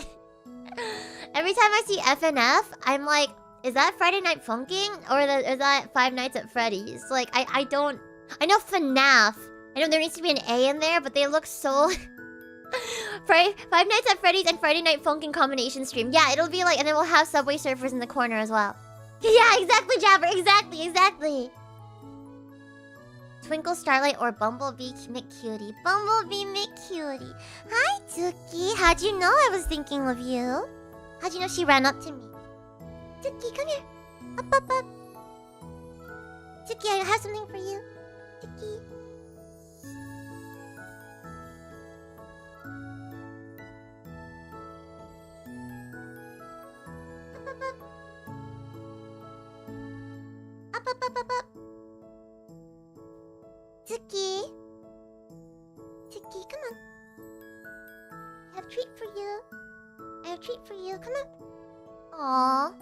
Every time I see FNF, I'm like, is that Friday Night Funkin' or is that Five Nights at Freddy's? Like, I don't... I know FNAF. I know there needs to be an A in there, but they look so... Five Nights at Freddy's and Friday Night Funkin' combination stream. Yeah, it'll be like... And then we'll have Subway Surfers in the corner as well. Yeah, exactly, Jabber. Exactly. Twinkle Starlight or Bumblebee McCutie. Bumblebee McCutie. Hi, Tuki. How'd you know I was thinking of you? How'd you know she ran up to me? Tuki, come here. Up. Tuki, I have something for you. Tuki. Up. Tuki, come on. I have a treat for you. Come on. Aww.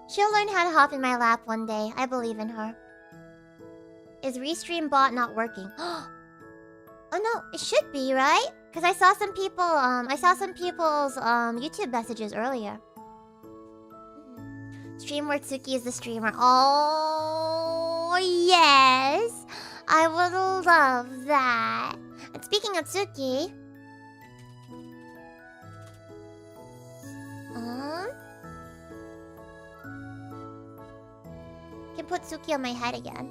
She'll learn how to hop in my lap one day. I believe in her. Is Restream bot not working? Oh no, it should be, right? Because I saw some people's YouTube messages earlier. Stream where Tsuki is the streamer. Oh yes, I would love that. And speaking of Tsuki, can put Tsuki on my head again.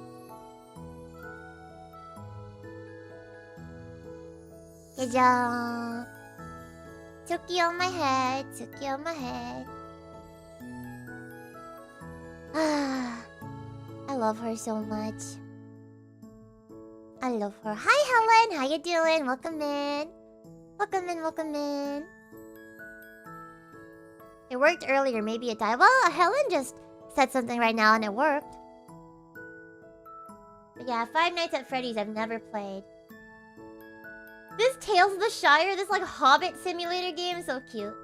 Jaja. Tsuki on my head. I love her so much. I love her. Hi Helen, how you doing? Welcome in. It worked earlier, maybe it died. Well, Helen just said something right now and it worked. But yeah, Five Nights at Freddy's I've never played. This Tales of the Shire, this like Hobbit simulator game is so cute.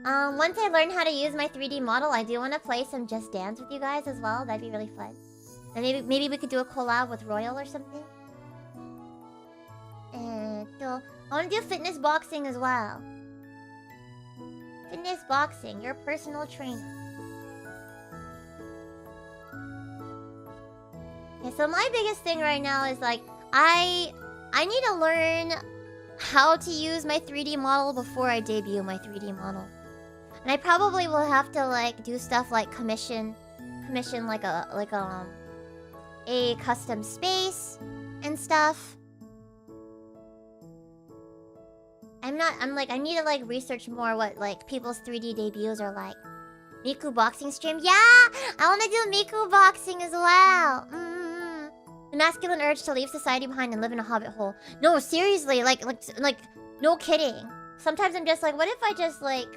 Once I learn how to use my 3D model, I do want to play some Just Dance with you guys as well. That'd be really fun. And maybe we could do a collab with Royal or something. And I want to do fitness boxing as well. Fitness boxing, your personal trainer. Yeah, so my biggest thing right now is like I need to learn how to use my 3D model before I debut my 3D model. And I probably will have to like do stuff like commission like a custom space and stuff. I need to like research more what like people's 3D debuts are like. Miku boxing stream? Yeah! I want to do Miku boxing as well. The masculine urge to leave society behind and live in a hobbit hole. No, seriously, like no kidding. Sometimes I'm just like, what if I just like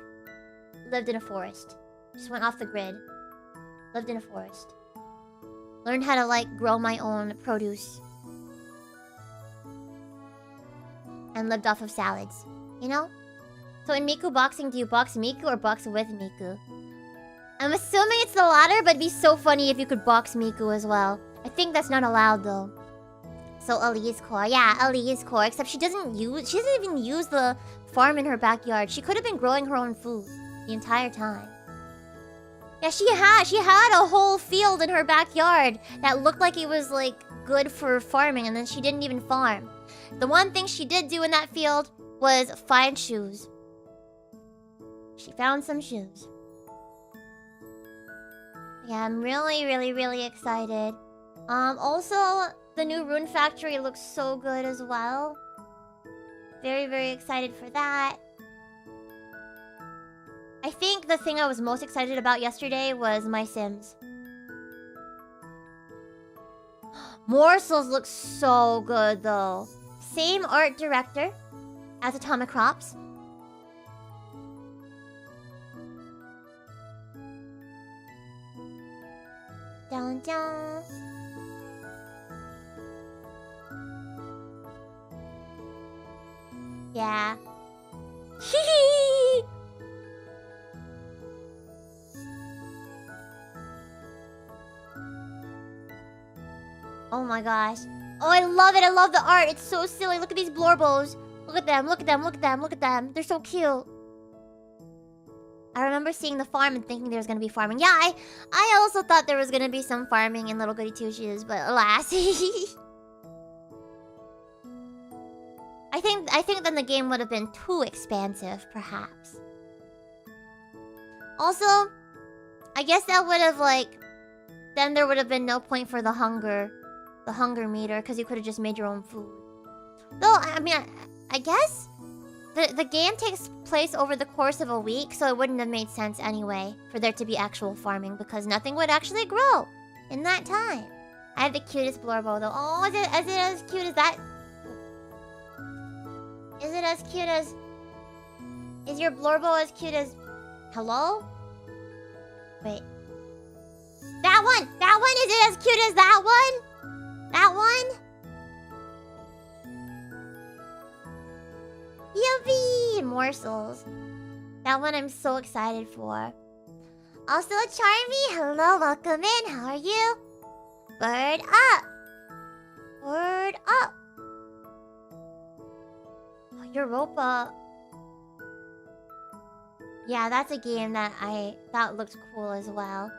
lived in a forest? Just went off the grid. Lived in a forest. Learned how to like grow my own produce. And lived off of salads. You know? So in Miku boxing, do you box Miku or box with Miku? I'm assuming it's the latter, but it'd be so funny if you could box Miku as well. I think that's not allowed though. So Ali's core. Yeah, Ali's core. Except she doesn't even use the farm in her backyard. She could have been growing her own food the entire time. Yeah, she had a whole field in her backyard that looked like it was like good for farming, and then she didn't even farm. The one thing she did do in that field was find shoes. She found some shoes. Yeah, I'm really excited. Also, the new Rune Factory looks so good as well. Very excited for that. I think the thing I was most excited about yesterday was My Sims. Morsels looks so good though. Same art director as Atomic Crops. Dun dun. Yeah. Hee. Oh my gosh. Oh, I love it. I love the art. It's so silly. Look at these blorbos. Look at them. Look at them. Look at them. Look at them. They're so cute. I remember seeing the farm and thinking there was gonna be farming. Yeah, I also thought there was gonna be some farming in Little Goody Two Shoes, but alas. I think then the game would have been too expansive, perhaps. Also, I guess that would have then there would have been no point for the hunger meter, because you could have just made your own food. Though, I mean, I guess the game takes place over the course of a week, so it wouldn't have made sense anyway for there to be actual farming, because nothing would actually grow in that time. I have the cutest blorbo though. Oh, is it as cute as that? Is it as cute as... Is your blorbo as cute as... Hello? Wait. That one! That one! Is it as cute as that one? That one? Yippee! Morsels. That one I'm so excited for. Also, Charmy, hello, welcome in. How are you? Bird up. Bird up. Oh, Europa. Yeah, that's a game that I thought looked cool as well.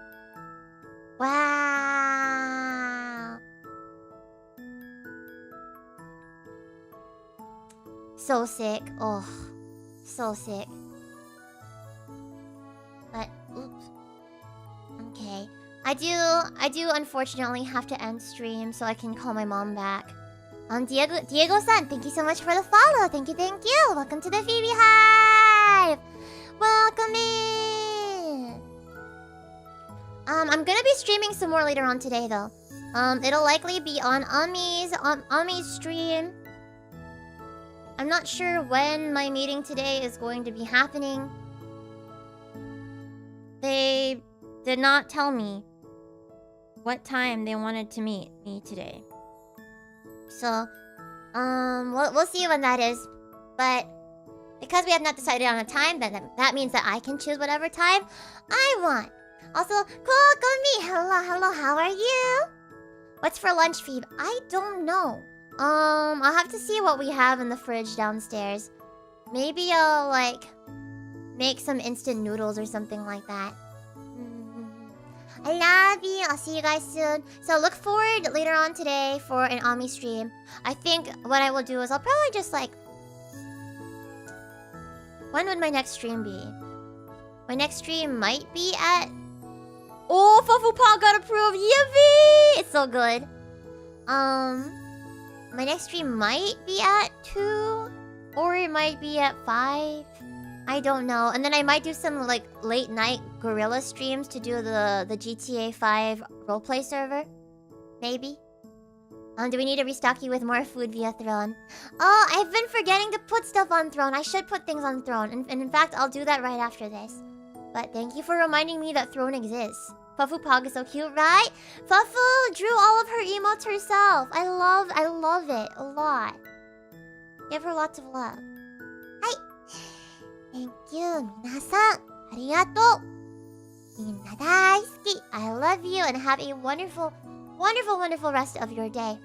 Wow. So sick. Oh, so sick. But oops. Okay. I do unfortunately have to end stream so I can call my mom back. Diego-san, thank you so much for the follow. Thank you. Welcome to the FeebeeHive. Welcome in. I'm gonna be streaming some more later on today though. It'll likely be on Ami's stream. I'm not sure when my meeting today is going to be happening. They did not tell me what time they wanted to meet me today. So, we'll see when that is. But because we have not decided on a time, then that means that I can choose whatever time I want. Also, Kokomi, hello, how are you? What's for lunch, Phoebe? I don't know. I'll have to see what we have in the fridge downstairs. Maybe I'll, make some instant noodles or something like that. I love you. I'll see you guys soon. So look forward later on today for an Ami stream. I think what I will do is I'll probably just, when would my next stream be? My next stream might be at... Oh, Fufupa got approved! Yippee! It's so good. My next stream might be at 2, or it might be at 5. I don't know. And then I might do some late night gorilla streams to do the GTA 5 roleplay server. Maybe. Do we need to restock you with more food via Throne? Oh, I've been forgetting to put stuff on Throne. I should put things on Throne. And in fact, I'll do that right after this. But thank you for reminding me that Throne exists. Fufu Pog is so cute, right? Fufu drew all of her emotes herself. I love it a lot. Give her lots of love. Hi. Thank you, minasan. Arigato. Minna daisuki. I love you and have a wonderful rest of your day.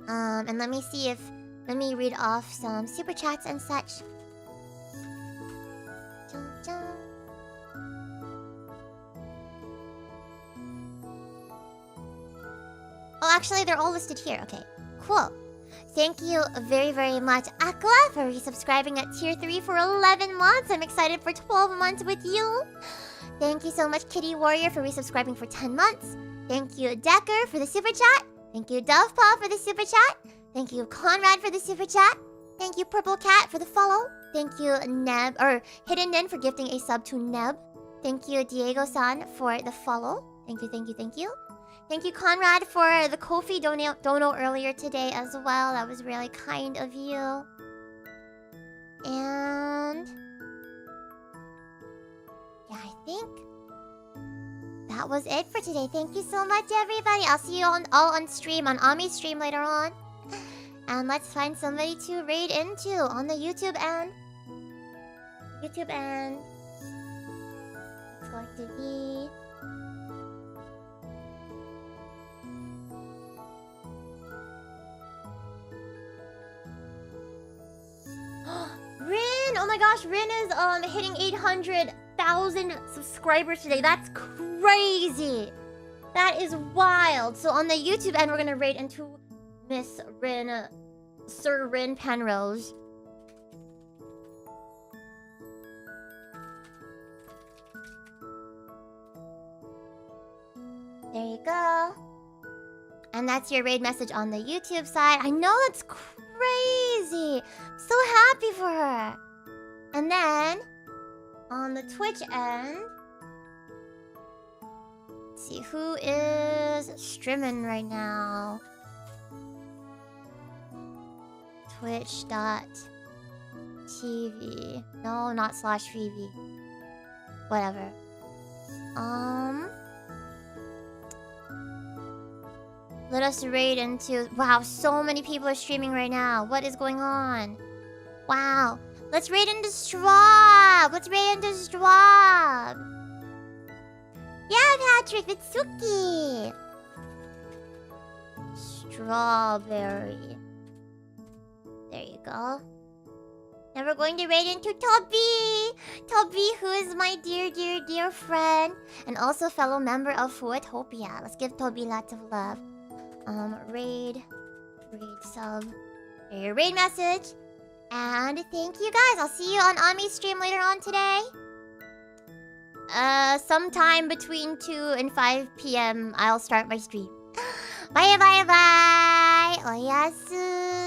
And let me read off some super chats and such. Oh, actually, they're all listed here. Okay, cool. Thank you very much, Aqua, for resubscribing at tier 3 for 11 months. I'm excited for 12 months with you. Thank you so much, Kitty Warrior, for resubscribing for 10 months. Thank you, Decker, for the super chat. Thank you, Dovepaw, for the super chat. Thank you, Conrad, for the super chat. Thank you, Purple Cat, for the follow. Thank you, Neb, or Hidden Nin, for gifting a sub to Neb. Thank you, Diego-san, for the follow. Thank you, thank you, thank you. Thank you, Conrad, for the Ko-fi dono earlier today as well. That was really kind of you. And yeah, I think that was it for today. Thank you so much, everybody. I'll see you all on stream, on Ami's stream later on. And let's find somebody to raid into on the YouTube end. It's going to be... Rin! Oh my gosh, Rin is hitting 800,000 subscribers today. That's crazy. That is wild. So on the YouTube end, we're gonna raid into Miss Rin, Sir Rin Penrose. There you go. And that's your raid message on the YouTube side. I know, that's crazy. So happy for her. And then on the Twitch end, let's see who is streaming right now. Twitch.tv. No, not /Feebee. Whatever. Let us raid into... Wow, so many people are streaming right now. What is going on? Wow. Let's raid into Straub. Yeah, Patrick, it's Suki. Strawberry. There you go. Now we're going to raid into Toby. Toby, who is my dear friend. And also fellow member of Fuetopia. Let's give Toby lots of love. Raid sub. There's your raid message. And thank you guys. I'll see you on Ami's stream later on today. Sometime between 2 and 5 p.m. I'll start my stream. Bye. Oyasubi.